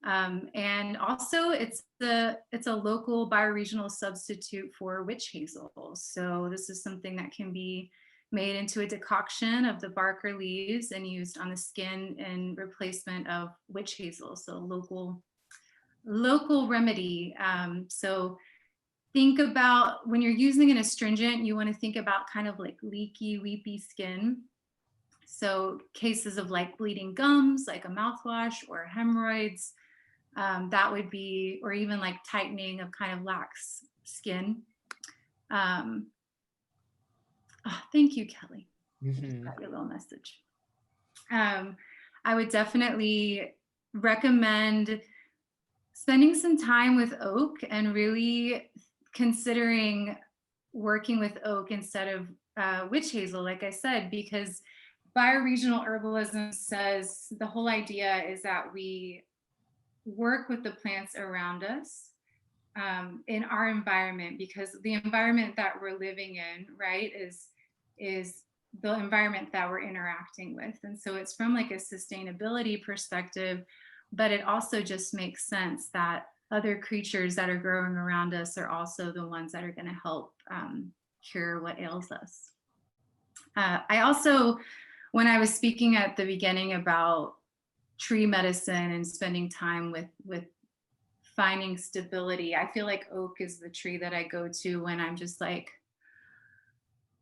And also it's a local bioregional substitute for witch hazel. So this is something that can be made into a decoction of the bark or leaves and used on the skin in replacement of witch hazel. So local remedy. So think about when you're using an astringent, you want to think about kind of like leaky, weepy skin. So cases of like bleeding gums, like a mouthwash, or hemorrhoids, that would be, or even like tightening of kind of lax skin. Oh, thank you, Kelly. Just got your little message. I would definitely recommend spending some time with oak and really considering working with oak instead of witch hazel, like I said, because bioregional herbalism says the whole idea is that we work with the plants around us in our environment, because the environment that we're living in, right, is the environment that we're interacting with. And so it's from like a sustainability perspective, but it also just makes sense that other creatures that are growing around us are also the ones that are going to help cure what ails us. I also, when I was speaking at the beginning about tree medicine and spending time with finding stability, I feel like oak is the tree that I go to when I'm just like,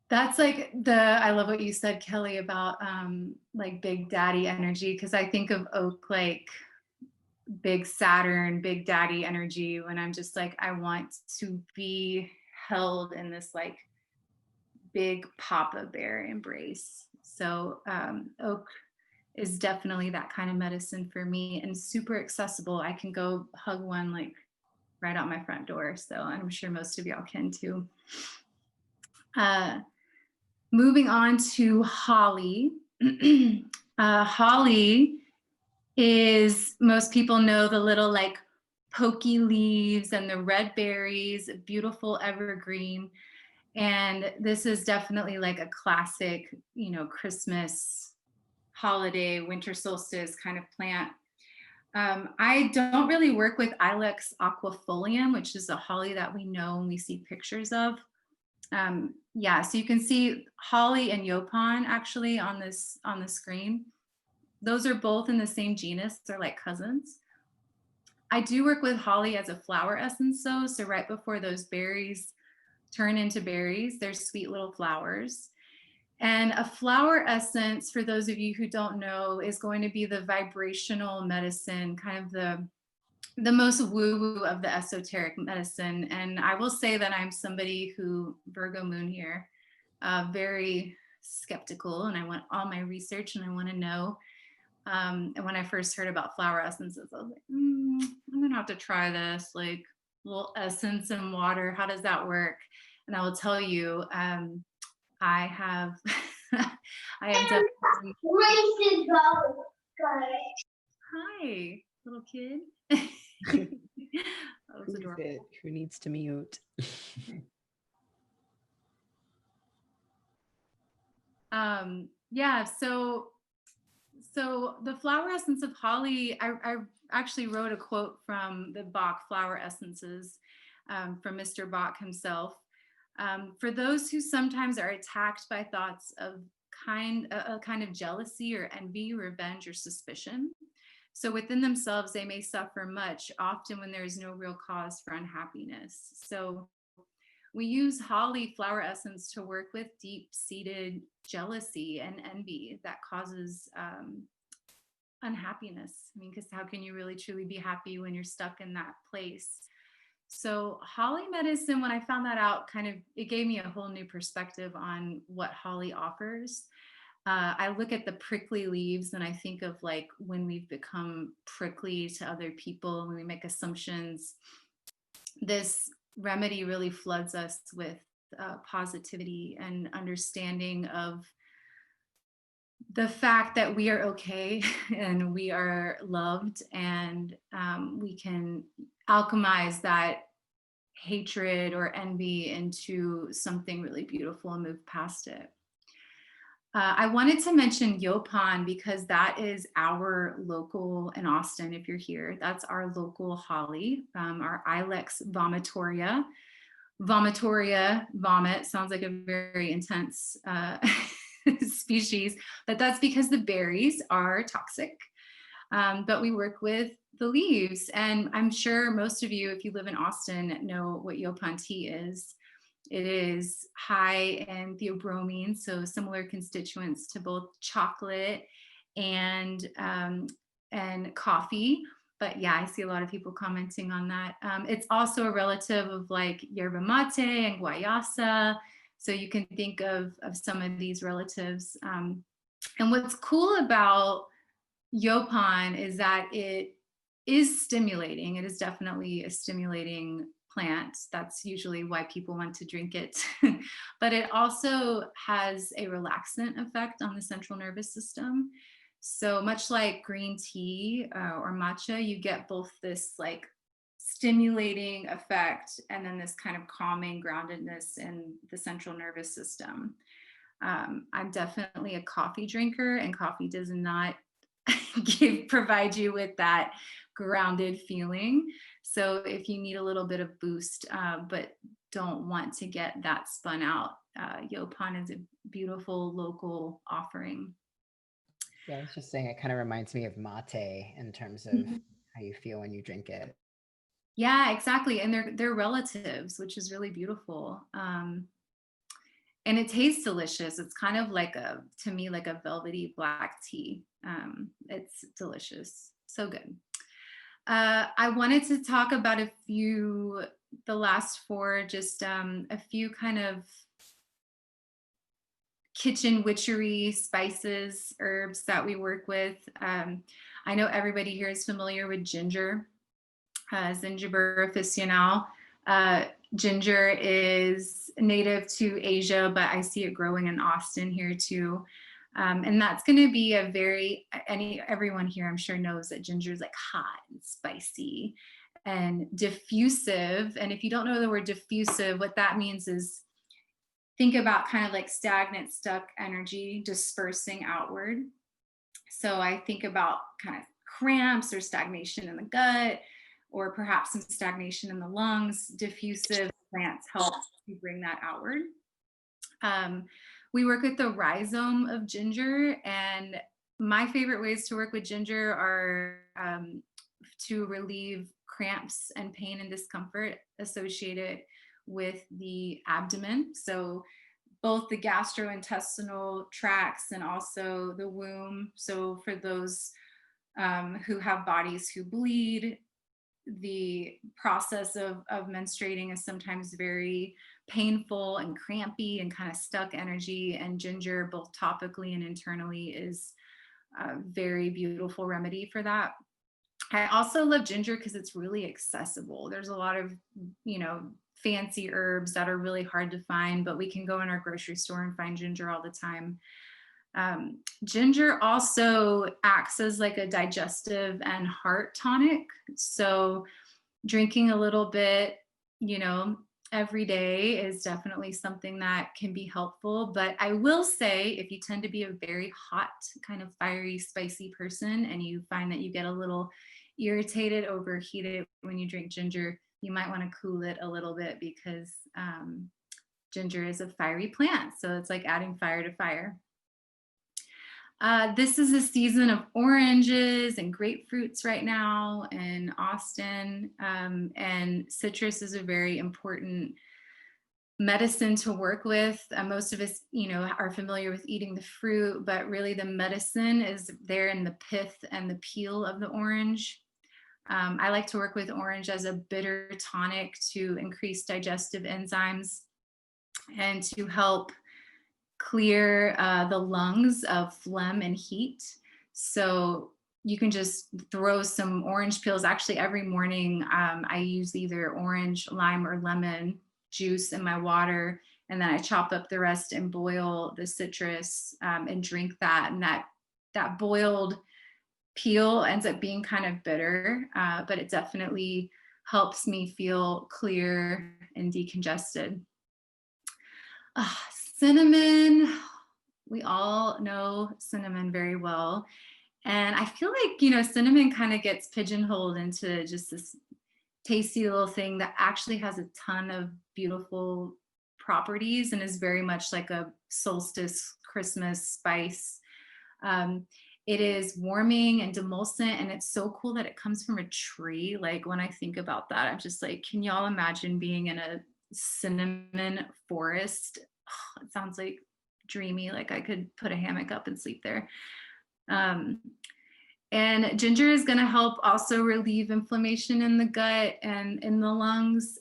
that's like I love what you said, Kelly, about like big daddy energy, because I think of oak like big Saturn, big daddy energy, when I'm just like, I want to be held in this like big Papa Bear embrace. So oak is definitely that kind of medicine for me, and super accessible. I can go hug one like right out my front door. So I'm sure most of y'all can too. Moving on to holly. Holly is, most people know the little like pokey leaves and the red berries, beautiful evergreen. And this is definitely like a classic, you know, Christmas, holiday, winter solstice kind of plant. I don't really work with Ilex aquifolium, which is a holly that we know and we see pictures of. Yeah, so you can see Holly and Yopon actually on the screen. Those are both in the same genus. They're like cousins. I do work with Holly as a flower essence though. So right before those berries turn into berries, they're sweet little flowers. And a flower essence, for those of you who don't know, is going to be the vibrational medicine, kind of the most woo-woo of the esoteric medicine. And I will say that I'm somebody who, Virgo moon here, very skeptical, and I want all my research and I want to know. And when I first heard about flower essences, I was like, I'm gonna have to try this, like little essence and water. How does that work? And I will tell you, I have, I am definitely. Hi, little kid. That was adorable. Who needs to mute? Yeah, so the flower essence of holly, I actually wrote a quote from the Bach flower essences, from Mr. Bach himself. For those who sometimes are attacked by thoughts of a kind of jealousy or envy, revenge, or suspicion. So within themselves, they may suffer much, often when there is no real cause for unhappiness. So we use holly flower essence to work with deep-seated jealousy and envy that causes unhappiness. I mean, because how can you really truly be happy when you're stuck in that place? So holly medicine, when I found that out, it gave me a whole new perspective on what holly offers. I look at the prickly leaves and I think of like when we've become prickly to other people, when we make assumptions, this remedy really floods us with positivity and understanding of the fact that we are okay and we are loved, and we can alchemize that hatred or envy into something really beautiful and move past it. I wanted to mention Yopon because that is our local in Austin. If you're here, that's our local holly, our Ilex vomitoria. Vomitoria, vomit, sounds like a very intense species, but that's because the berries are toxic. But we work with the leaves, and I'm sure most of you, if you live in Austin, know what Yopon tea is. It is high in theobromine, so similar constituents to both chocolate and coffee. But yeah, I see a lot of people commenting on that. It's also a relative of like yerba mate and guayasa. So you can think of some of these relatives. And what's cool about Yopon is that it is stimulating. It is definitely a stimulating plant. That's usually why people want to drink it. But it also has a relaxant effect on the central nervous system. So much like green tea or matcha, you get both this like stimulating effect and then this kind of calming groundedness in the central nervous system. I'm definitely a coffee drinker, and coffee does not provide you with that grounded feeling. So if you need a little bit of boost, but don't want to get that spun out, Yopon is a beautiful local offering. Yeah, I was just saying, it kind of reminds me of mate in terms of how you feel when you drink it. Yeah, exactly. And they're relatives, which is really beautiful. And it tastes delicious. It's kind of like to me, like a velvety black tea. It's delicious. So good. I wanted to talk about the last four, just a few kind of kitchen witchery spices, herbs that we work with. I know everybody here is familiar with ginger, Zingiber officinal. Ginger is native to Asia, but I see it growing in Austin here too. And that's going to be everyone here I'm sure knows that ginger is like hot and spicy and diffusive. And if you don't know the word diffusive, what that means is think about kind of like stagnant, stuck energy dispersing outward. So I think about kind of cramps or stagnation in the gut, or perhaps some stagnation in the lungs. Diffusive plants help to bring that outward. We work with the rhizome of ginger, and my favorite ways to work with ginger are to relieve cramps and pain and discomfort associated with the abdomen. So both the gastrointestinal tracts and also the womb. So for those who have bodies who bleed, the process of menstruating is sometimes very painful and crampy and kind of stuck energy, and ginger, both topically and internally, is a very beautiful remedy for that. I also love ginger because it's really accessible. There's a lot of, fancy herbs that are really hard to find, but we can go in our grocery store and find ginger all the time. Ginger also acts as like a digestive and heart tonic. So drinking a little bit, every day is definitely something that can be helpful. But I will say, if you tend to be a very hot, kind of fiery, spicy person, and you find that you get a little irritated, overheated when you drink ginger, you might want to cool it a little bit, because ginger is a fiery plant. So it's like adding fire to fire. This is a season of oranges and grapefruits right now in Austin, and citrus is a very important medicine to work with. Most of us, are familiar with eating the fruit, but really the medicine is there in the pith and the peel of the orange. I like to work with orange as a bitter tonic to increase digestive enzymes and to help clear the lungs of phlegm and heat. So you can just throw some orange peels. Actually, every morning I use either orange, lime, or lemon juice in my water, and then I chop up the rest and boil the citrus and drink that. And that boiled peel ends up being kind of bitter, but it definitely helps me feel clear and decongested. Cinnamon, we all know cinnamon very well. And I feel like, cinnamon kind of gets pigeonholed into just this tasty little thing that actually has a ton of beautiful properties and is very much like a solstice Christmas spice. It is warming and demulcent, and it's so cool that it comes from a tree. Like, when I think about that, I'm just like, can y'all imagine being in a cinnamon forest? Oh, it sounds like dreamy, like I could put a hammock up and sleep there. And ginger is going to help also relieve inflammation in the gut and in the lungs.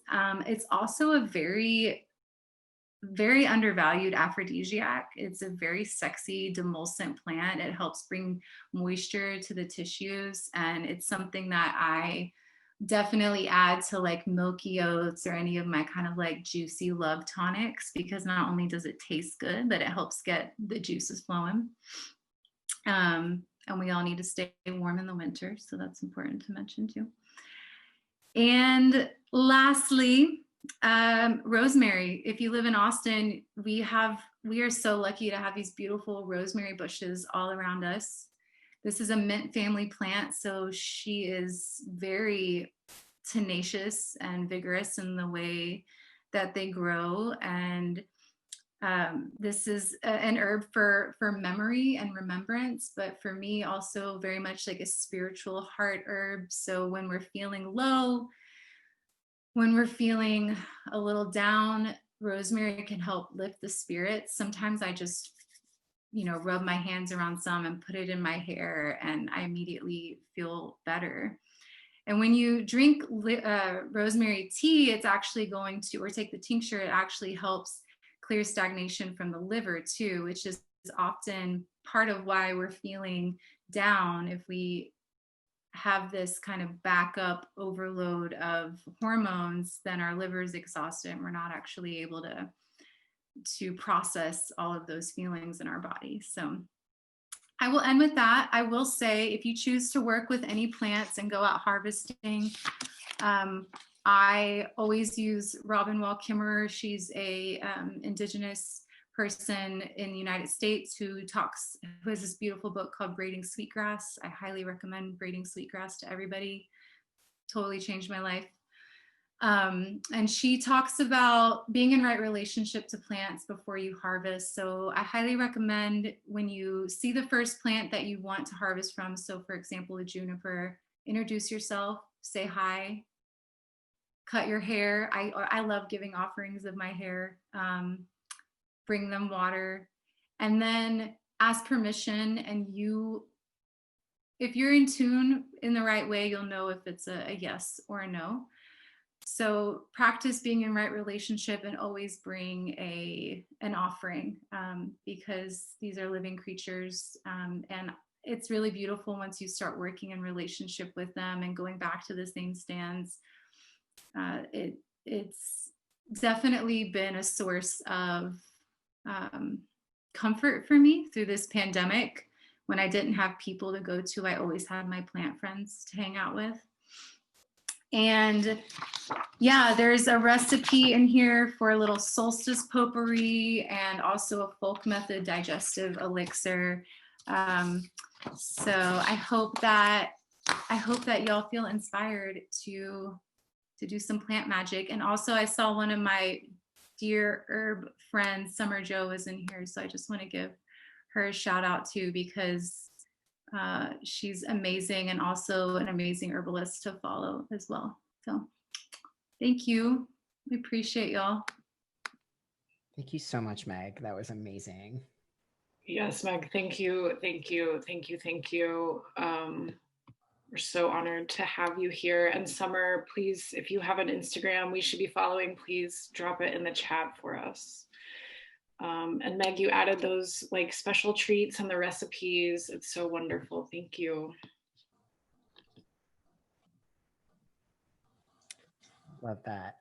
It's also a very, very undervalued aphrodisiac. It's a very sexy demulcent plant. It helps bring moisture to the tissues, and it's something that I definitely add to like milky oats or any of my kind of like juicy love tonics, because not only does it taste good, but it helps get the juices flowing. And we all need to stay warm in the winter, so that's important to mention too. And lastly, rosemary. If you live in Austin, we are so lucky to have these beautiful rosemary bushes all around us. This is a mint family plant, so she is very tenacious and vigorous in the way that they grow. And this is an herb for memory and remembrance, but for me also very much like a spiritual heart herb. So when we're feeling low, when we're feeling a little down, rosemary can help lift the spirits. Sometimes I just rub my hands around some and put it in my hair, and I immediately feel better. And when you drink rosemary tea, it's actually going to, or take the tincture, it actually helps clear stagnation from the liver too, which is often part of why we're feeling down. If we have this kind of backup overload of hormones, then our liver is exhausted and we're not actually able to process all of those feelings in our body. So I will end with that. I will say, if you choose to work with any plants and go out harvesting, I always use Robin Wall Kimmerer. She's a indigenous person in the United States who has this beautiful book called Braiding Sweetgrass. I highly recommend Braiding Sweetgrass to everybody. Totally changed my life. And she talks about being in right relationship to plants before you harvest. So I highly recommend when you see the first plant that you want to harvest from. So for example, a juniper, introduce yourself, say hi, cut your hair. I love giving offerings of my hair, bring them water, and then ask permission. And if you're in tune in the right way, you'll know if it's a yes or a no. So practice being in right relationship and always bring an offering, because these are living creatures, and it's really beautiful once you start working in relationship with them and going back to the same stands. It's definitely been a source of comfort for me through this pandemic. When I didn't have people to go to, I always had my plant friends to hang out with. And yeah, there's a recipe in here for a little solstice potpourri and also a folk method digestive elixir. So I hope that y'all feel inspired to do some plant magic. And also I saw one of my dear herb friends, Summer Jo, was in here. So I just want to give her a shout out too, because she's amazing and also an amazing herbalist to follow as well. So thank you. We appreciate y'all. Thank you so much, Meg. That was amazing. Yes, Meg, thank you, thank you, thank you, thank you. We're so honored to have you here. And Summer, please, if you have an Instagram we should be following, please drop it in the chat for us. And Meg, you added those like special treats and the recipes. It's so wonderful. Thank you. Love that.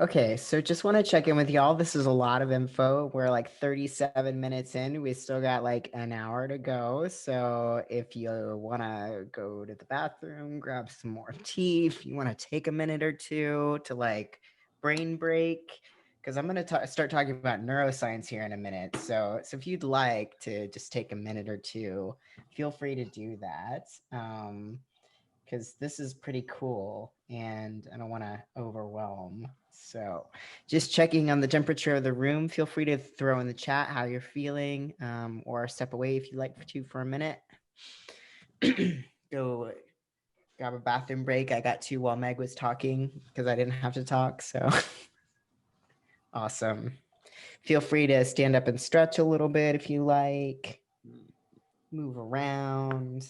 Okay, so just want to check in with y'all. This is a lot of info. We're like 37 minutes in. We still got like an hour to go. So if you want to go to the bathroom, grab some more tea, if you want to take a minute or two to like brain break, because I'm going to start talking about neuroscience here in a minute. So if you'd like to just take a minute or two, feel free to do that. Because this is pretty cool and I don't want to overwhelm. So just checking on the temperature of the room. Feel free to throw in the chat how you're feeling, or step away if you like to for a minute. Go grab a bathroom break. I got 2 while Meg was talking because I didn't have to talk. So awesome. Feel free to stand up and stretch a little bit if you like. Move around.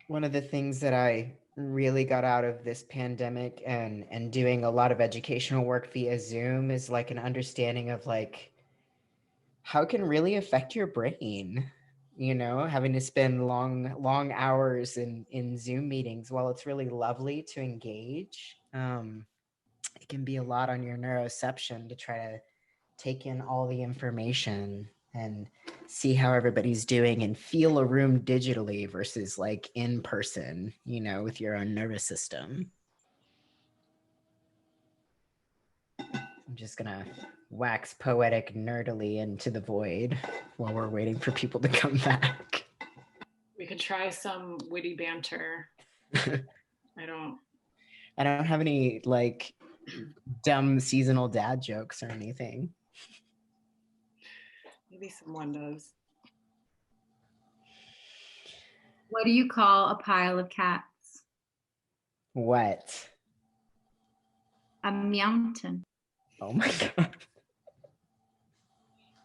One of the things that I really got out of this pandemic and doing a lot of educational work via Zoom is like an understanding of like how it can really affect your brain, you know, having to spend long hours in Zoom meetings. While it's really lovely to engage, it can be a lot on your neuroception to try to take in all the information and see how everybody's doing and feel a room digitally versus like in person, you know, with your own nervous system. I'm just gonna wax poetic nerdily into the void while we're waiting for people to come back. We could try some witty banter. I don't have any like dumb seasonal dad jokes or anything. Maybe someone does. What do you call a pile of cats? What? A mountain. Oh my God.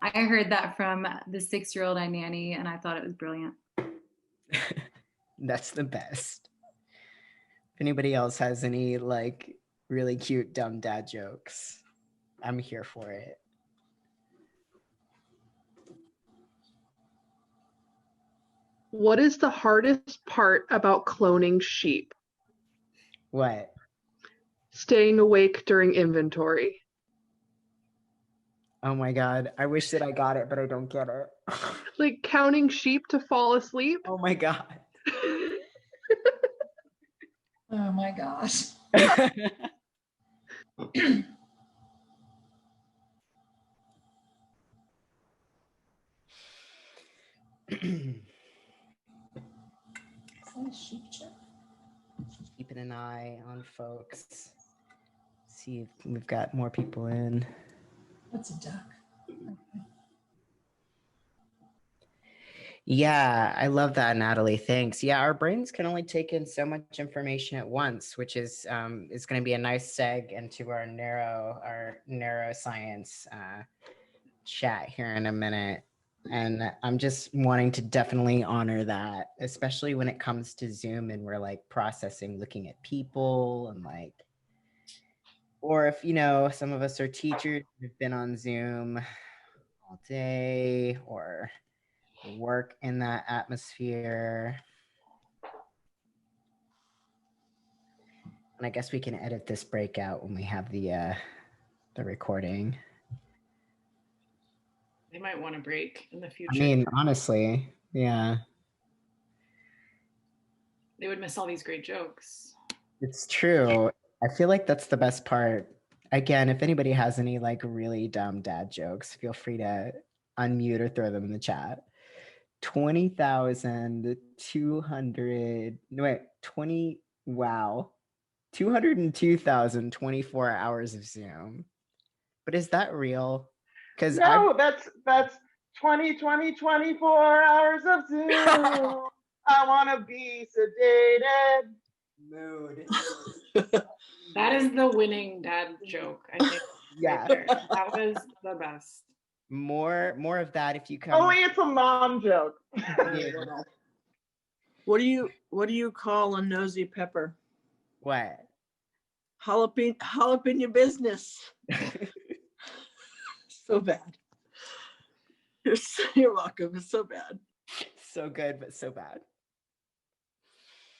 I heard that from the 6-year-old I nanny, and I thought it was brilliant. That's the best. If anybody else has any like really cute dumb dad jokes, I'm here for it. What is the hardest part about cloning sheep? What? Staying awake during inventory. Oh my God. I wish that I got it, but I don't get it. Like counting sheep to fall asleep? Oh my God. Oh my gosh. Sheep keeping an eye on folks. See if we've got more people in. That's a duck. Yeah, I love that, Natalie. Thanks. Yeah, our brains can only take in so much information at once, which is going to be a nice seg into our neuroscience chat here in a minute. And I'm just wanting to definitely honor that, especially when it comes to Zoom and we're like processing, looking at people and like, or if, you know, some of us are teachers who've been on Zoom all day or work in that atmosphere. And I guess we can edit this breakout when we have the recording. They might want to break in the future. I mean, honestly, yeah. They would miss all these great jokes. It's true. I feel like that's the best part. Again, if anybody has any like really dumb dad jokes, feel free to unmute or throw them in the chat. 20,200, no wait, 20, wow. 202,024 hours of Zoom. But is that real? Because No, that's 24 hours of Zoom. I want to be sedated. Mood. That is the winning dad joke, I think. Yeah. Right there. That was the best. More of that if you come. Only it's a mom joke. Yeah. What do you call a nosy pepper? What? Jalapeno business. So bad. You're welcome. It's so bad. So good, but so bad.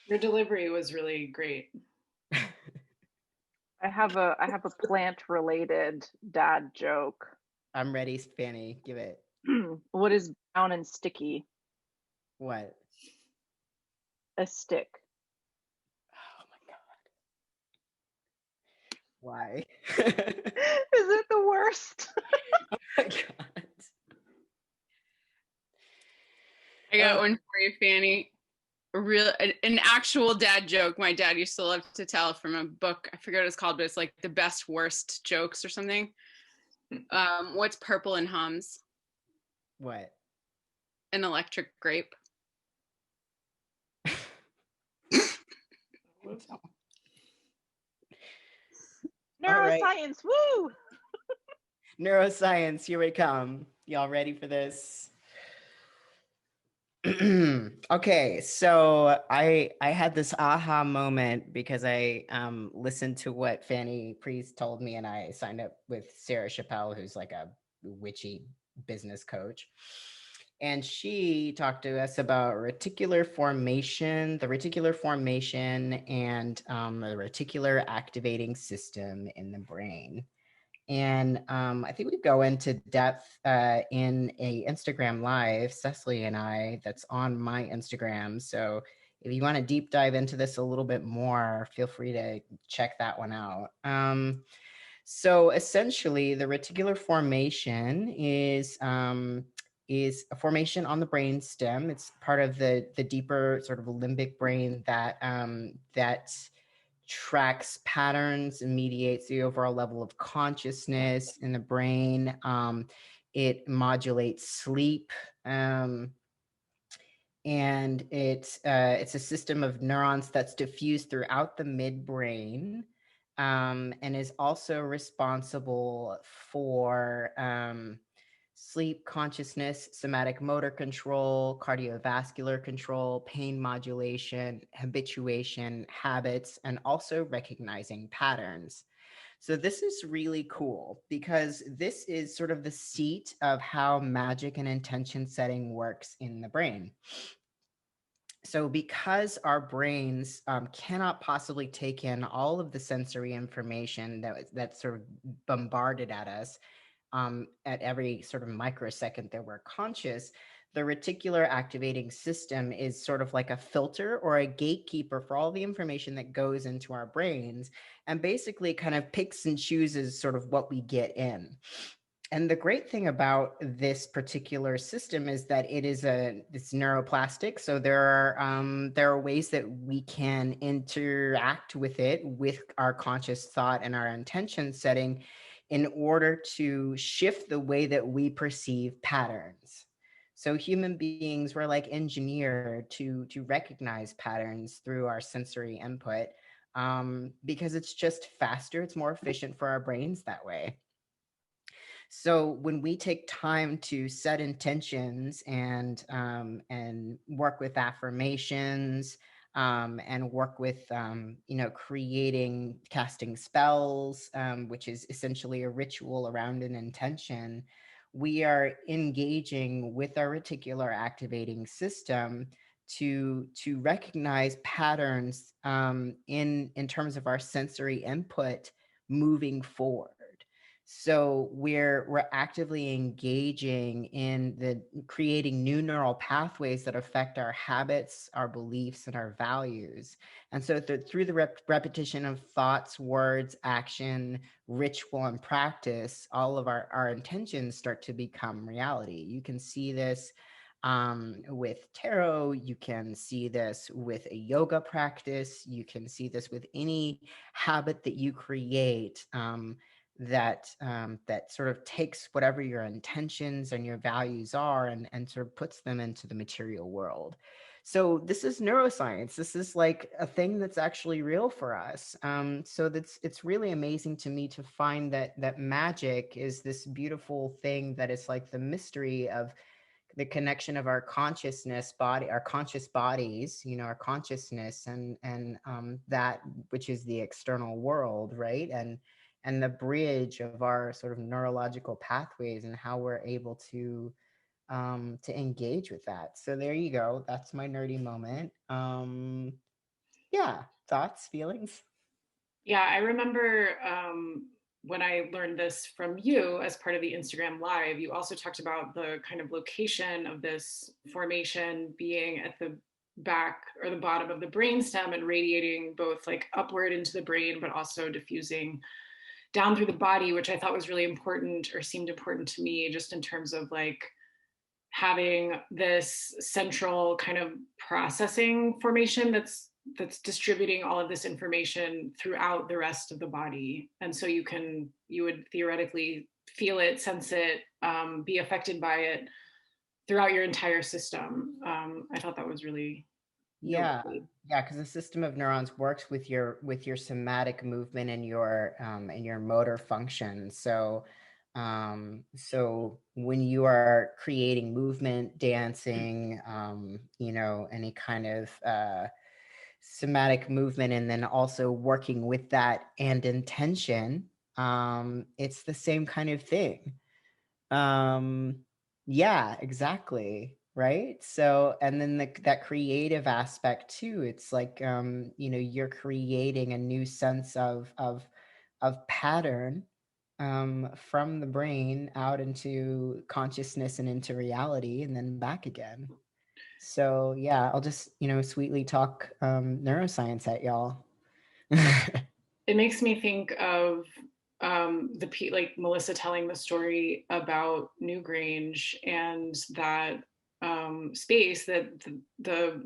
Your delivery was really great. I have a plant related dad joke. I'm ready, Fanny. Give it. What is brown and sticky? What? A stick. Oh my god. Why? Is it the worst? Oh my god. I got one for you, Fanny. An actual dad joke my dad used to love to tell from a book. I forget what it's called, but it's like the best worst jokes or something. What's purple and hums? What? An electric grape. Neuroscience, woo! Neuroscience, here we come. Y'all ready for this? Okay, so I had this aha moment because I listened to what Fanny Priest told me, and I signed up with Sarah Chappelle, who's like a witchy business coach. And she talked to us about reticular formation, the reticular formation and the reticular activating system in the brain. And I think we go into depth in a Instagram live, Cecily and I, that's on my Instagram. So if you want to deep dive into this a little bit more, feel free to check that one out. So essentially, the reticular formation is a formation on the brain stem. It's part of the deeper sort of limbic brain that tracks patterns and mediates the overall level of consciousness in the brain. It modulates sleep. And it's a system of neurons that's diffused throughout the midbrain, and is also responsible for sleep, consciousness, somatic motor control, cardiovascular control, pain modulation, habituation, habits, and also recognizing patterns. So this is really cool because this is sort of the seat of how magic and intention setting works in the brain. So because our brains cannot possibly take in all of the sensory information that's sort of bombarded at us at every sort of microsecond that we're conscious, the reticular activating system is sort of like a filter or a gatekeeper for all the information that goes into our brains, and basically kind of picks and chooses sort of what we get in. And the great thing about this particular system is that it's neuroplastic. So there are ways that we can interact with it with our conscious thought and our intention setting in order to shift the way that we perceive patterns. So human beings were like engineered to recognize patterns through our sensory input, because it's just faster, it's more efficient for our brains that way. So when we take time to set intentions and work with affirmations, and work with creating casting spells, which is essentially a ritual around an intention, we are engaging with our reticular activating system to recognize patterns, in terms of our sensory input moving forward. So we're actively engaging in the creating new neural pathways that affect our habits, our beliefs, and our values. And so through the repetition of thoughts, words, action, ritual, and practice, all of our intentions start to become reality. You can see this with tarot. You can see this with a yoga practice. You can see this with any habit that you create. That sort of takes whatever your intentions and your values are and sort of puts them into the material world. So this is neuroscience. This is like a thing that's actually real for us. So it's really amazing to me to find that magic is this beautiful thing that is like the mystery of the connection of our consciousness body, our conscious bodies, our consciousness, and that which is the external world, right? And the bridge of our sort of neurological pathways and how we're able to engage with that. So there you go. That's my nerdy moment. Yeah, thoughts, feelings. Yeah, I remember when I learned this from you as part of the Instagram Live, you also talked about the kind of location of this formation being at the back or the bottom of the brainstem and radiating both like upward into the brain, but also diffusing down through the body, which I thought was really important or seemed important to me, just in terms of like having this central kind of processing formation that's distributing all of this information throughout the rest of the body. And so you would theoretically feel it, sense it, be affected by it throughout your entire system. I thought that was really noteworthy. Yeah, because the system of neurons works with your somatic movement and your motor function. So when you are creating movement, dancing, any kind of somatic movement, and then also working with that and intention, it's the same kind of thing. Yeah, exactly. Right. So, and then that creative aspect too, it's like, you're creating a new sense of pattern, from the brain out into consciousness and into reality and then back again. So yeah, I'll just, sweetly talk neuroscience at y'all. It makes me think of like Melissa telling the story about Newgrange and that space that the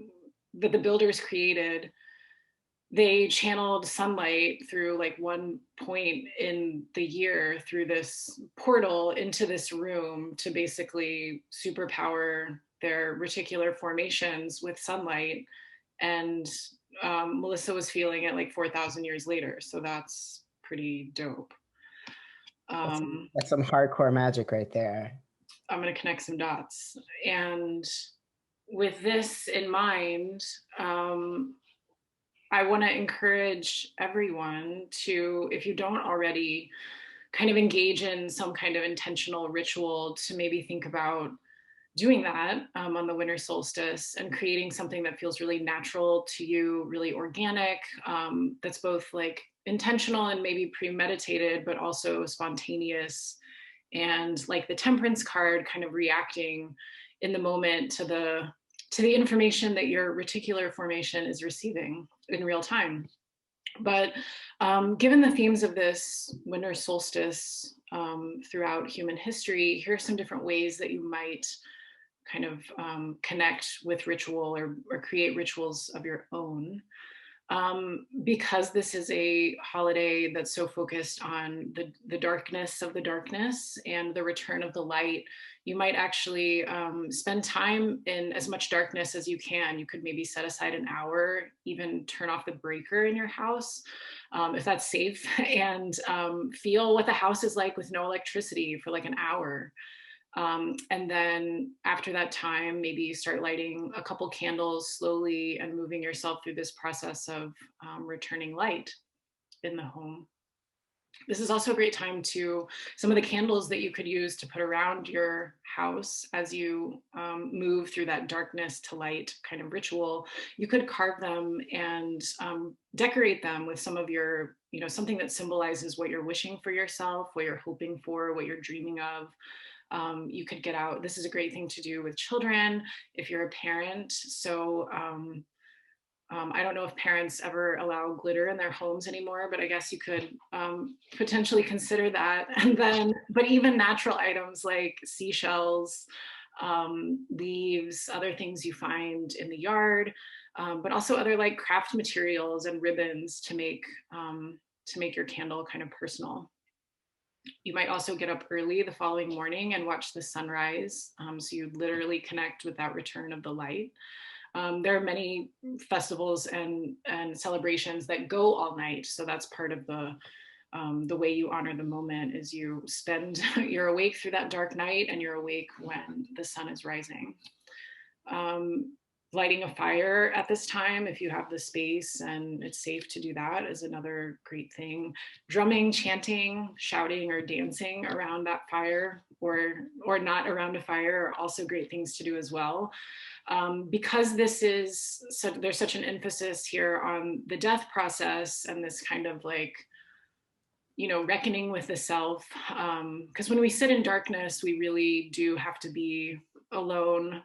builders created. They channeled sunlight through like one point in the year through this portal into this room to basically superpower their reticular formations with sunlight. And Melissa was feeling it like 4,000 years later. So that's pretty dope. That's some hardcore magic right there. I'm going to connect some dots. And with this in mind, I want to encourage everyone to, if you don't already, kind of engage in some kind of intentional ritual to maybe think about doing that on the winter solstice and creating something that feels really natural to you, really organic, that's both like intentional and maybe premeditated, but also spontaneous. And like the temperance card, kind of reacting in the moment to the information that your reticular formation is receiving in real time. But given the themes of this winter solstice throughout human history, here are some different ways that you might kind of connect with ritual or create rituals of your own. Because this is a holiday that's so focused on the darkness of the darkness and the return of the light, you might actually spend time in as much darkness as you can. You could maybe set aside an hour, even turn off the breaker in your house, if that's safe, and feel what the house is like with no electricity for like an hour. And then after that time, maybe you start lighting a couple candles slowly and moving yourself through this process of returning light in the home. This is also a great time to, some of the candles that you could use to put around your house as you move through that darkness to light kind of ritual, you could carve them and decorate them with some of your, something that symbolizes what you're wishing for yourself, what you're hoping for, what you're dreaming of. You could get out. This is a great thing to do with children if you're a parent. So I don't know if parents ever allow glitter in their homes anymore, but I guess you could potentially consider that. And then, but even natural items like seashells, leaves, other things you find in the yard, but also other like craft materials and ribbons to make your candle kind of personal. You might also get up early the following morning and watch the sunrise. So you literally connect with that return of the light. There are many festivals and celebrations that go all night. So that's part of the way you honor the moment is you spend, you're awake through that dark night and you're awake when the sun is rising. Lighting a fire at this time, if you have the space and it's safe to do that, is another great thing. Drumming, chanting, shouting, or dancing around that fire or not around a fire are also great things to do as well. Because this is, so there's such an emphasis here on the death process and this kind of like, reckoning with the self. Because when we sit in darkness, we really do have to be alone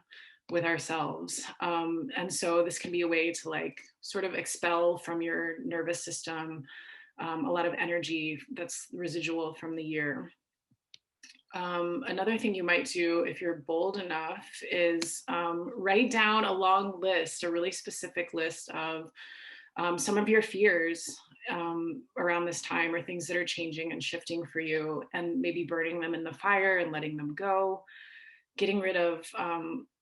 with ourselves. And so this can be a way to like sort of expel from your nervous system a lot of energy that's residual from the year. Another thing you might do if you're bold enough is write down a long list, a really specific list of some of your fears around this time or things that are changing and shifting for you, and maybe burning them in the fire and letting them go, getting rid of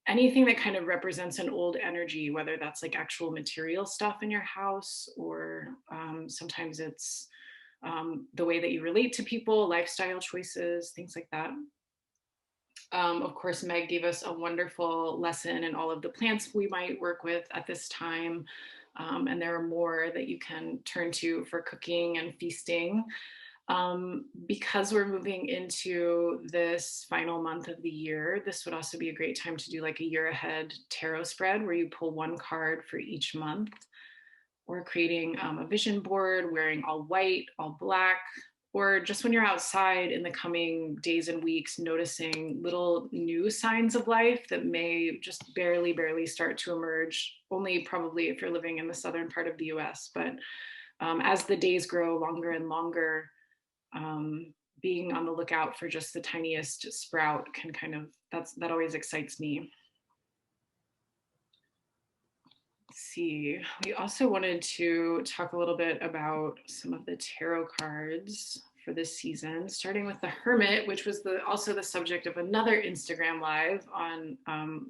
anything that kind of represents an old energy, whether that's like actual material stuff in your house or sometimes it's the way that you relate to people, lifestyle choices, things like that. Of course, Meg gave us a wonderful lesson in all of the plants we might work with at this time. And there are more that you can turn to for cooking and feasting. Because we're moving into this final month of the year, this would also be a great time to do like a year ahead tarot spread where you pull one card for each month, or creating a vision board, wearing all white, all black, or just when you're outside in the coming days and weeks, noticing little new signs of life that may just barely start to emerge, only probably if you're living in the southern part of the US. But as the days grow longer and longer, being on the lookout for just the tiniest sprout can kind of, that always excites me. Let's see, we also wanted to talk a little bit about some of the tarot cards for this season, starting with the Hermit, which was also the subject of another Instagram live on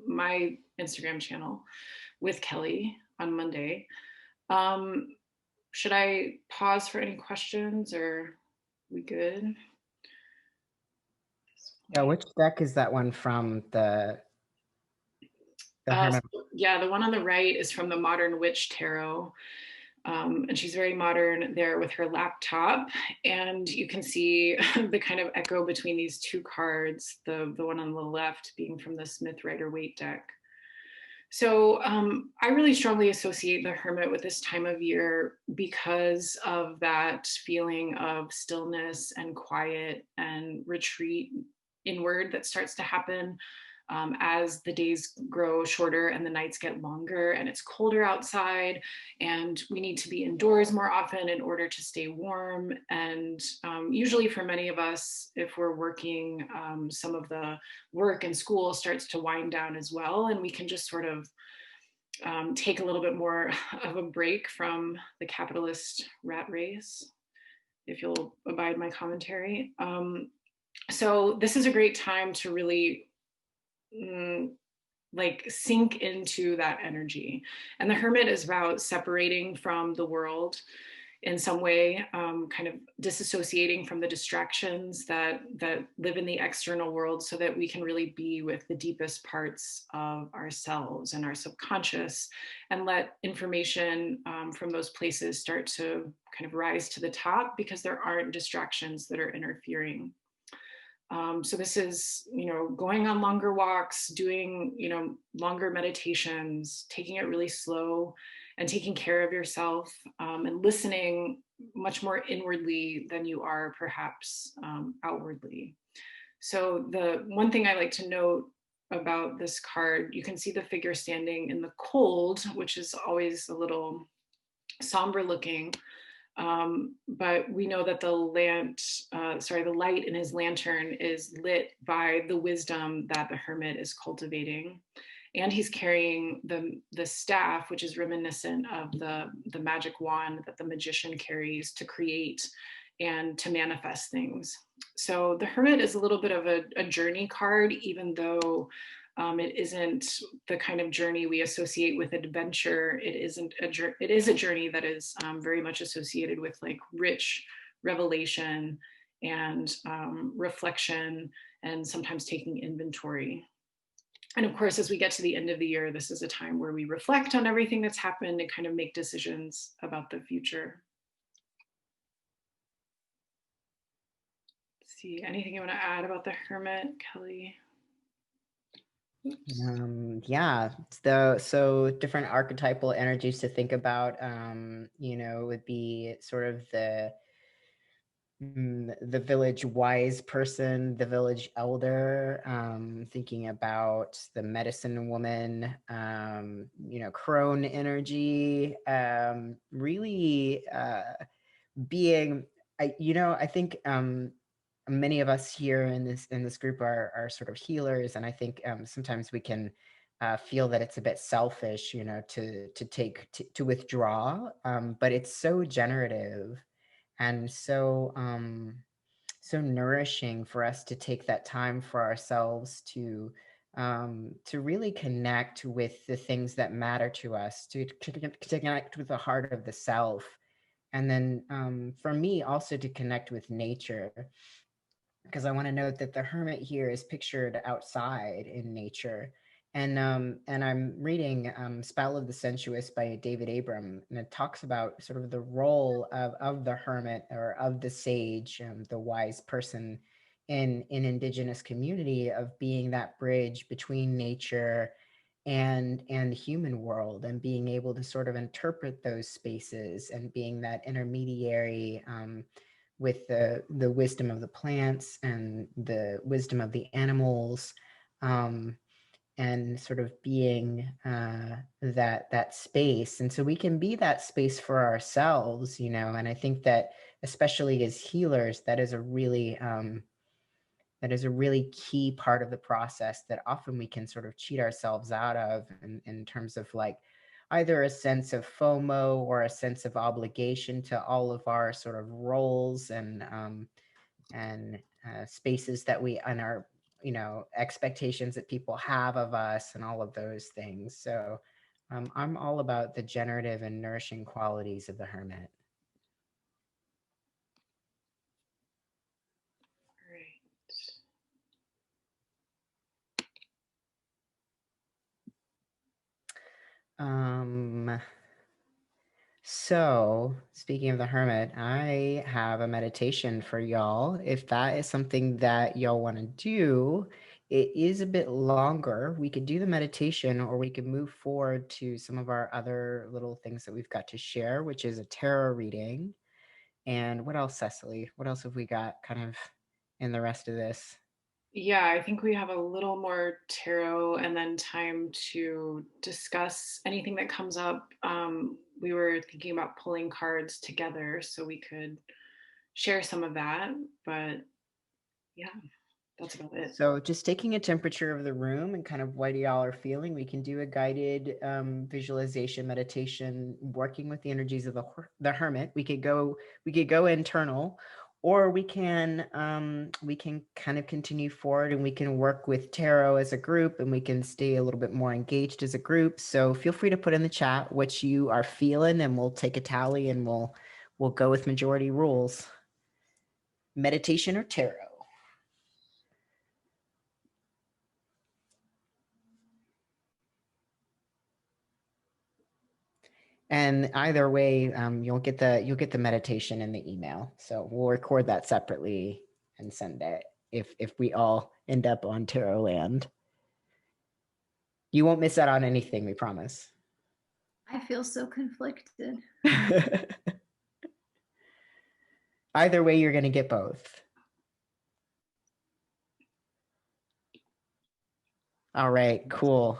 my Instagram channel with Kelly on Monday. Should I pause for any questions, or we good? Yeah, which deck is that one from? The Hermit? Yeah, the one on the right is from the Modern Witch Tarot. And she's very modern there with her laptop. And you can see the kind of echo between these two cards, the one on the left being from the Smith Rider-Waite deck. So I really strongly associate the Hermit with this time of year because of that feeling of stillness and quiet and retreat inward that starts to happen as the days grow shorter and the nights get longer and it's colder outside, and we need to be indoors more often in order to stay warm. And usually for many of us, if we're working, some of the work and school starts to wind down as well, and we can just sort of take a little bit more of a break from the capitalist rat race, if you'll abide my commentary. So this is a great time to really like sink into that energy. And the Hermit is about separating from the world in some way, kind of disassociating from the distractions that live in the external world, so that we can really be with the deepest parts of ourselves and our subconscious, and let information from those places start to kind of rise to the top, because there aren't distractions that are interfering. So this is, going on longer walks, doing, longer meditations, taking it really slow, and taking care of yourself, and listening much more inwardly than you are perhaps outwardly. So the one thing I like to note about this card, you can see the figure standing in the cold, which is always a little somber looking. But we know that the light in his lantern is lit by the wisdom that the Hermit is cultivating. And he's carrying the staff, which is reminiscent of the magic wand that the magician carries to create and to manifest things. So the Hermit is a little bit of a journey card, even though it isn't the kind of journey we associate with adventure. It is a journey that is very much associated with like rich revelation and reflection, and sometimes taking inventory. And of course, as we get to the end of the year, this is a time where we reflect on everything that's happened and kind of make decisions about the future. Let's see, anything you want to add about the Hermit, Kelly? Yeah, so different archetypal energies to think about, would be sort of the village wise person, the village elder, thinking about the medicine woman, crone energy, really being, I think many of us here in this group are sort of healers, and I think sometimes we can feel that it's a bit selfish, to withdraw, but it's so generative and so nourishing for us to take that time for ourselves to really connect with the things that matter to us, to connect with the heart of the self, and then for me also to connect with nature, because I want to note that the Hermit here is pictured outside in nature. And I'm reading Spell of the Sensuous by David Abram, and it talks about sort of the role of the hermit, or of the sage, the wise person in indigenous community, of being that bridge between nature and the human world, and being able to sort of interpret those spaces, and being that intermediary with the wisdom of the plants and the wisdom of the animals, and sort of being that space. And so we can be that space for ourselves, and I think that especially as healers, that is a really key part of the process that often we can sort of cheat ourselves out of, in terms of like either a sense of FOMO or a sense of obligation to all of our sort of roles and spaces that we, and our, expectations that people have of us, and all of those things. So I'm all about the generative and nourishing qualities of the Hermit. So speaking of the Hermit, I have a meditation for y'all. If that is something that y'all want to do, it is a bit longer. We could do the meditation, or we could move forward to some of our other little things that we've got to share, which is a tarot reading. And what else, Cecily? What else have we got kind of in the rest of this? Yeah, I think we have a little more tarot and then time to discuss anything that comes up. We were thinking about pulling cards together so we could share some of that, but yeah, that's about it. So just taking a temperature of the room and kind of what y'all are feeling, we can do a guided visualization meditation, working with the energies of the hermit. We could go internal, or we can kind of continue forward and we can work with tarot as a group, and we can stay a little bit more engaged as a group. So feel free to put in the chat what you are feeling, and we'll take a tally and we'll go with majority rules. Meditation or tarot? And either way, you'll get the meditation in the email. So we'll record that separately and send it if we all end up on tarot land. You won't miss out on anything, we promise. I feel so conflicted. Either way, you're going to get both. All right, cool.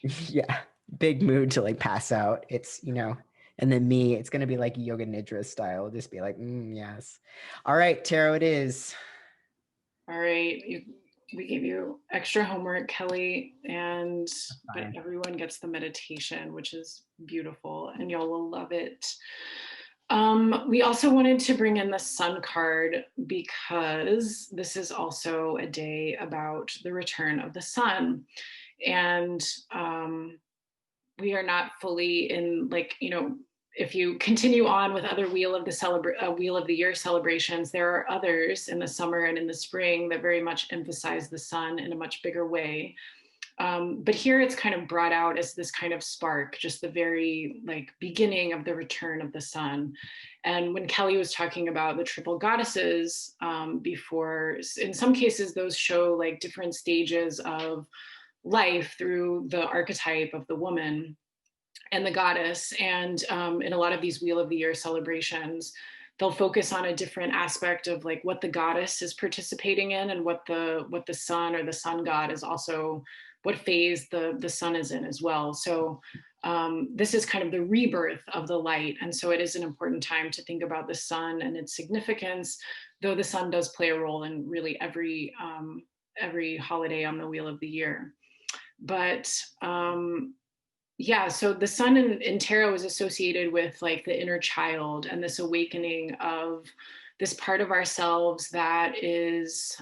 Yeah, big mood to like pass out. It's, and then me, it's going to be like yoga nidra style. Just be like, yes. All right, tarot it is. All right. We gave you extra homework, Kelly, but everyone gets the meditation, which is beautiful, and y'all will love it. We also wanted to bring in the sun card because this is also a day about the return of the sun. And we are not fully in, like, if you continue on with other Wheel of the Year celebrations, there are others in the summer and in the spring that very much emphasize the sun in a much bigger way. But here it's kind of brought out as this kind of spark, just the very beginning of the return of the sun. And when Kelly was talking about the triple goddesses before, in some cases those show like different stages of life through the archetype of the woman and the goddess. And in a lot of these Wheel of the Year celebrations, they'll focus on a different aspect of like what the goddess is participating in, and what the sun or the sun god is also, what phase the sun is in as well. So this is kind of the rebirth of the light. And so it is an important time to think about the sun and its significance, though the sun does play a role in really every holiday on the Wheel of the Year. But yeah, so the sun in tarot is associated with like the inner child and this awakening of this part of ourselves that is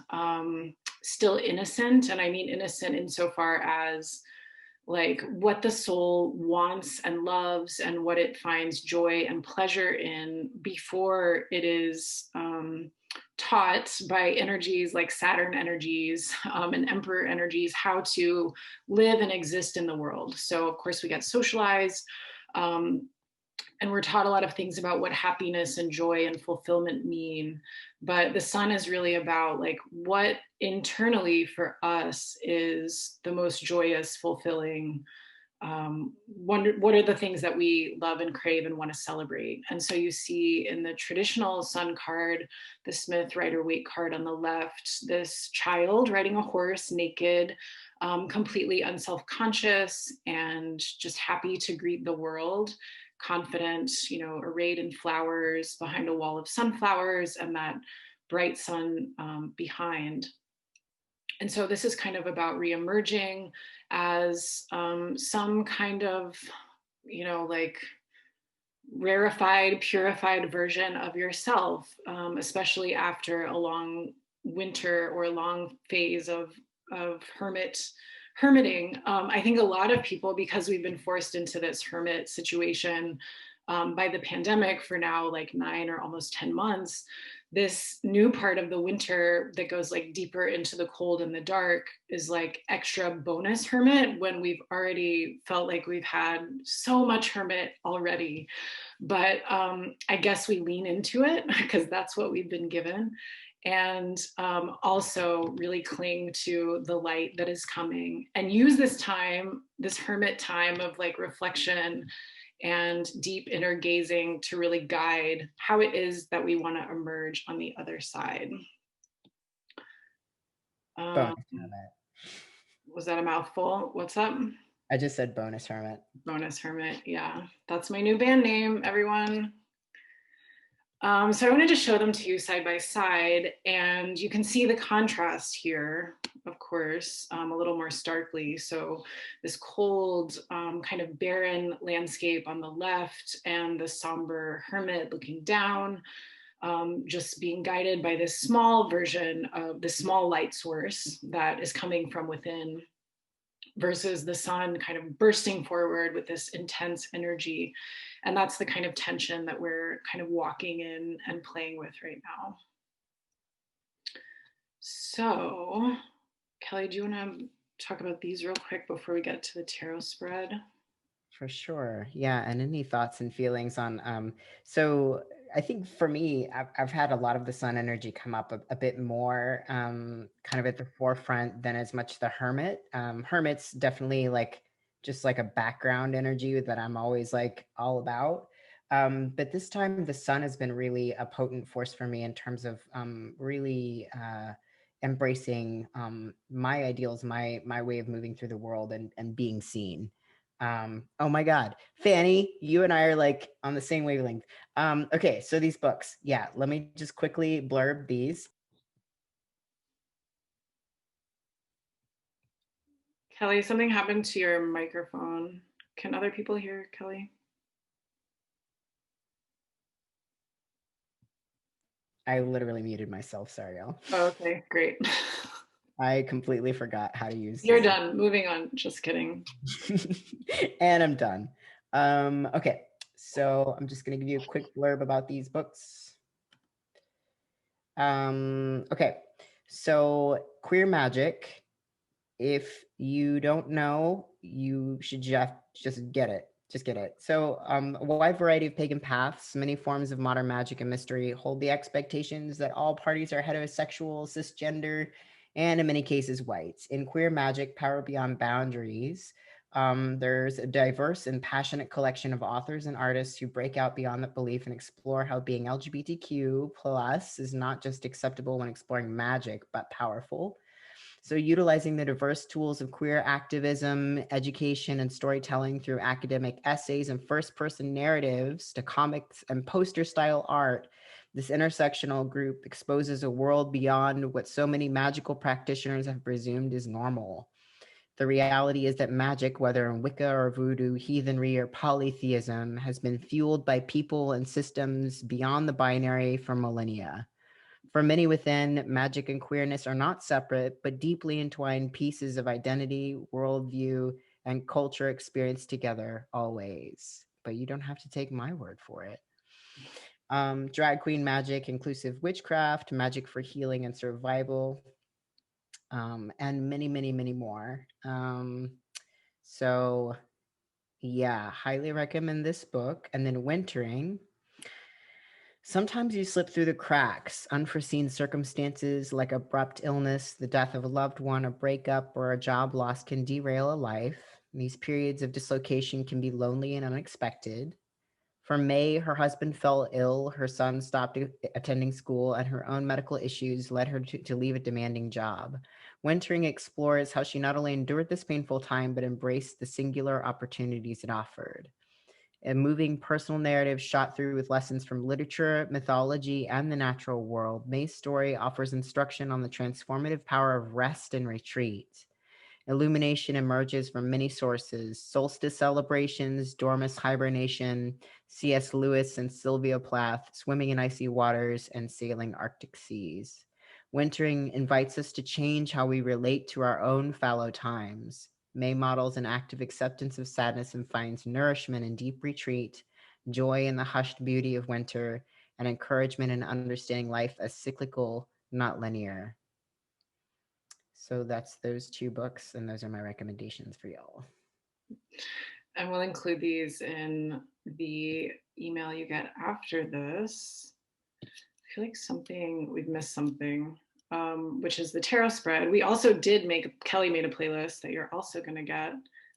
still innocent. And I mean innocent insofar as like what the soul wants and loves and what it finds joy and pleasure in before it is taught by energies like Saturn energies and Emperor energies how to live and exist in the world. So of course we get socialized and we're taught a lot of things about what happiness and joy and fulfillment mean. But the sun is really about like what internally for us is the most joyous, fulfilling. What are the things that we love and crave and want to celebrate? And so you see in the traditional sun card, the Smith Rider-Waite card on the left, this child riding a horse naked, completely unself-conscious and just happy to greet the world, confident, arrayed in flowers behind a wall of sunflowers and that bright sun behind. And so this is kind of about reemerging as some kind of, like rarefied, purified version of yourself, especially after a long winter or a long phase of hermiting. I think a lot of people, because we've been forced into this hermit situation by the pandemic for now like 9 or almost 10 months, this new part of the winter that goes like deeper into the cold and the dark is like extra bonus hermit when we've already felt like we've had so much hermit already. But I guess we lean into it because that's what we've been given. And also really cling to the light that is coming and use this time, this hermit time of like reflection and deep inner gazing to really guide how it is that we want to emerge on the other side. Um, Bonus hermit. was that a mouthful? What's up? I just said bonus hermit. Bonus Hermit. Yeah, that's my new band name, everyone. So I wanted to show them to you side by side, and you can see the contrast here, of course, a little more starkly. So this cold, kind of barren landscape on the left, and the somber hermit looking down, just being guided by this small version of the small light source that is coming from within, versus the sun kind of bursting forward with this intense energy. And that's the kind of tension that we're kind of walking in and playing with right now. So, Kelly, do you want to talk about these real quick before we get to the tarot spread? For sure. Yeah. And any thoughts and feelings on, so I think for me, I've had a lot of the sun energy come up a bit more, kind of at the forefront than as much the hermit. Hermit's definitely like, just like a background energy that I'm always like all about. But this time the sun has been really a potent force for me in terms of really embracing my ideals, my way of moving through the world and being seen. Oh my God, Fanny, you and I are like on the same wavelength. Okay, so these books, yeah, let me just quickly blurb these. Kelly, something happened to your microphone. Can other people hear Kelly? I literally muted myself, sorry y'all. Oh, okay, great. I completely forgot how to use You're done, moving on, just kidding. And I'm done. Okay, so I'm just gonna give you a quick blurb about these books. Okay, so Queer Magic, if you don't know, you should just get it. Just get it. So a wide variety of pagan paths, many forms of modern magic and mystery hold the expectations that all parties are heterosexual, cisgender, and in many cases white. In Queer Magic, Power Beyond Boundaries, there's a diverse and passionate collection of authors and artists who break out beyond that belief and explore how being LGBTQ plus is not just acceptable when exploring magic, but powerful. So utilizing the diverse tools of queer activism, education, and storytelling through academic essays and first-person narratives to comics and poster-style art, this intersectional group exposes a world beyond what so many magical practitioners have presumed is normal. The reality is that magic, whether in Wicca or voodoo, heathenry, or polytheism, has been fueled by people and systems beyond the binary for millennia. For many within, magic and queerness are not separate, but deeply entwined pieces of identity, worldview, and culture experienced together always. But you don't have to take my word for it. Drag queen magic, inclusive witchcraft, magic for healing and survival, and many, many, many more. So yeah, highly recommend this book. And then Wintering. Sometimes you slip through the cracks. Unforeseen circumstances like abrupt illness, the death of a loved one, a breakup, or a job loss can derail a life. These periods of dislocation can be lonely and unexpected. For May, her husband fell ill, her son stopped attending school, and her own medical issues led her to leave a demanding job. Wintering explores how she not only endured this painful time, but embraced the singular opportunities it offered. A moving personal narrative shot through with lessons from literature, mythology, and the natural world, May's story offers instruction on the transformative power of rest and retreat. Illumination emerges from many sources: solstice celebrations, Dormus hibernation, C.S. Lewis and Sylvia Plath, swimming in icy waters, and sailing Arctic seas. Wintering invites us to change how we relate to our own fallow times. May models an active acceptance of sadness and finds nourishment in deep retreat, joy in the hushed beauty of winter, and encouragement in understanding life as cyclical, not linear. So that's those two books, and those are my recommendations for y'all. And we'll include these in the email you get after this. I feel like we've missed something, which is the tarot spread. We also Kelly made a playlist that you're also gonna get.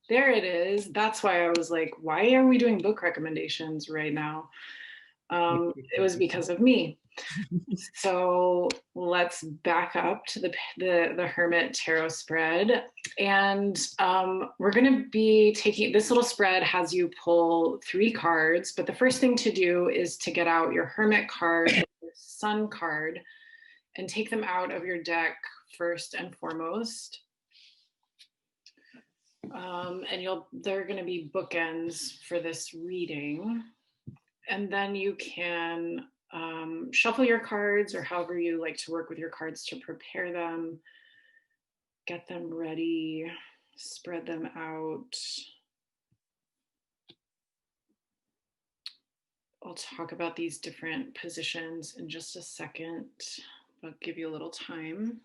There it is. That's why I was like, why are we doing book recommendations right now? it was because of me. So let's back up to the Hermit Tarot spread. And we're going to be taking, this little spread has you pull 3 cards, but the first thing to do is to get out your Hermit card and your Sun card and take them out of your deck first and foremost. And they're going to be bookends for this reading. And then you can shuffle your cards, or however you like to work with your cards to prepare them, get them ready, spread them out. I'll talk about these different positions in just a second, but give you a little time.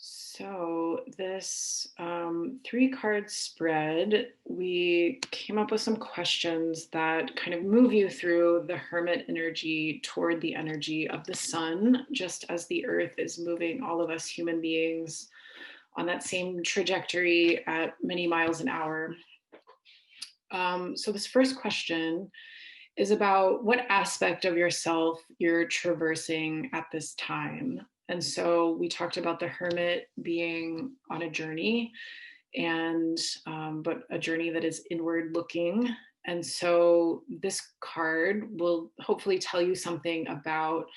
So this 3-card spread, we came up with some questions that kind of move you through the Hermit energy toward the energy of the Sun, just as the Earth is moving all of us human beings on that same trajectory at many miles an hour. So this first question is about what aspect of yourself you're traversing at this time. And so we talked about the Hermit being on a journey, and but a journey that is inward looking. And so this card will hopefully tell you something about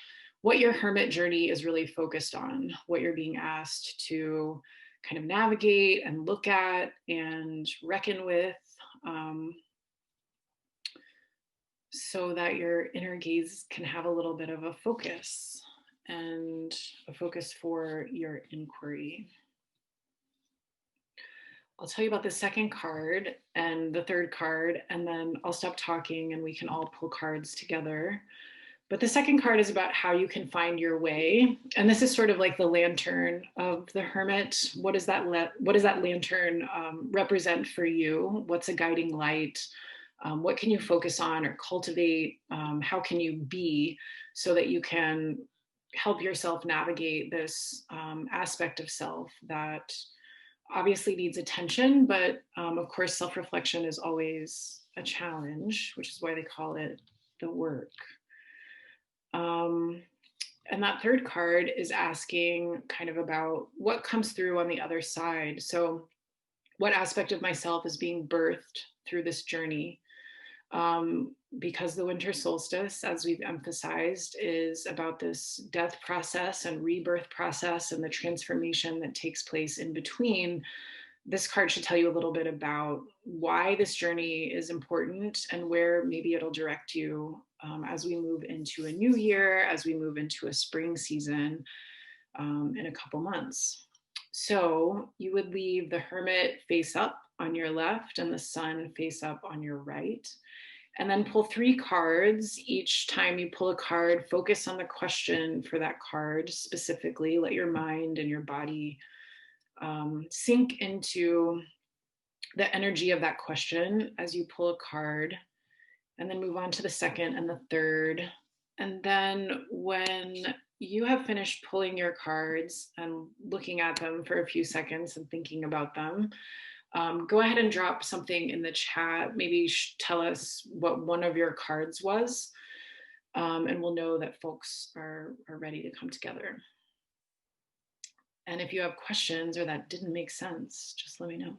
what your Hermit journey is really focused on, what you're being asked to kind of navigate and look at and reckon with, so that your inner gaze can have a little bit of a focus and a focus for your inquiry. I'll tell you about the second card and the third card, and then I'll stop talking and we can all pull cards together. But the second card is about how you can find your way. And this is sort of like the lantern of the Hermit. What does that lantern represent for you? What's a guiding light? What can you focus on or cultivate? How can you be so that you can help yourself navigate this aspect of self that obviously needs attention, but of course, self-reflection is always a challenge, which is why they call it the work. And that third card is asking kind of about what comes through on the other side. So what aspect of myself is being birthed through this journey? Because the winter solstice, as we've emphasized, is about this death process and rebirth process and the transformation that takes place in between. This card should tell you a little bit about why this journey is important and where maybe it'll direct you as we move into a new year, as we move into a spring season in a couple months. So you would leave the Hermit face up on your left and the Sun face up on your right. And then pull 3 cards. Each time you pull a card, focus on the question for that card specifically. Let your mind and your body sink into the energy of that question as you pull a card, and then move on to the second and the third. And then when you have finished pulling your cards and looking at them for a few seconds and thinking about them, go ahead and drop something in the chat. Maybe tell us what one of your cards was, and we'll know that folks are ready to come together. And if you have questions or that didn't make sense, just let me know.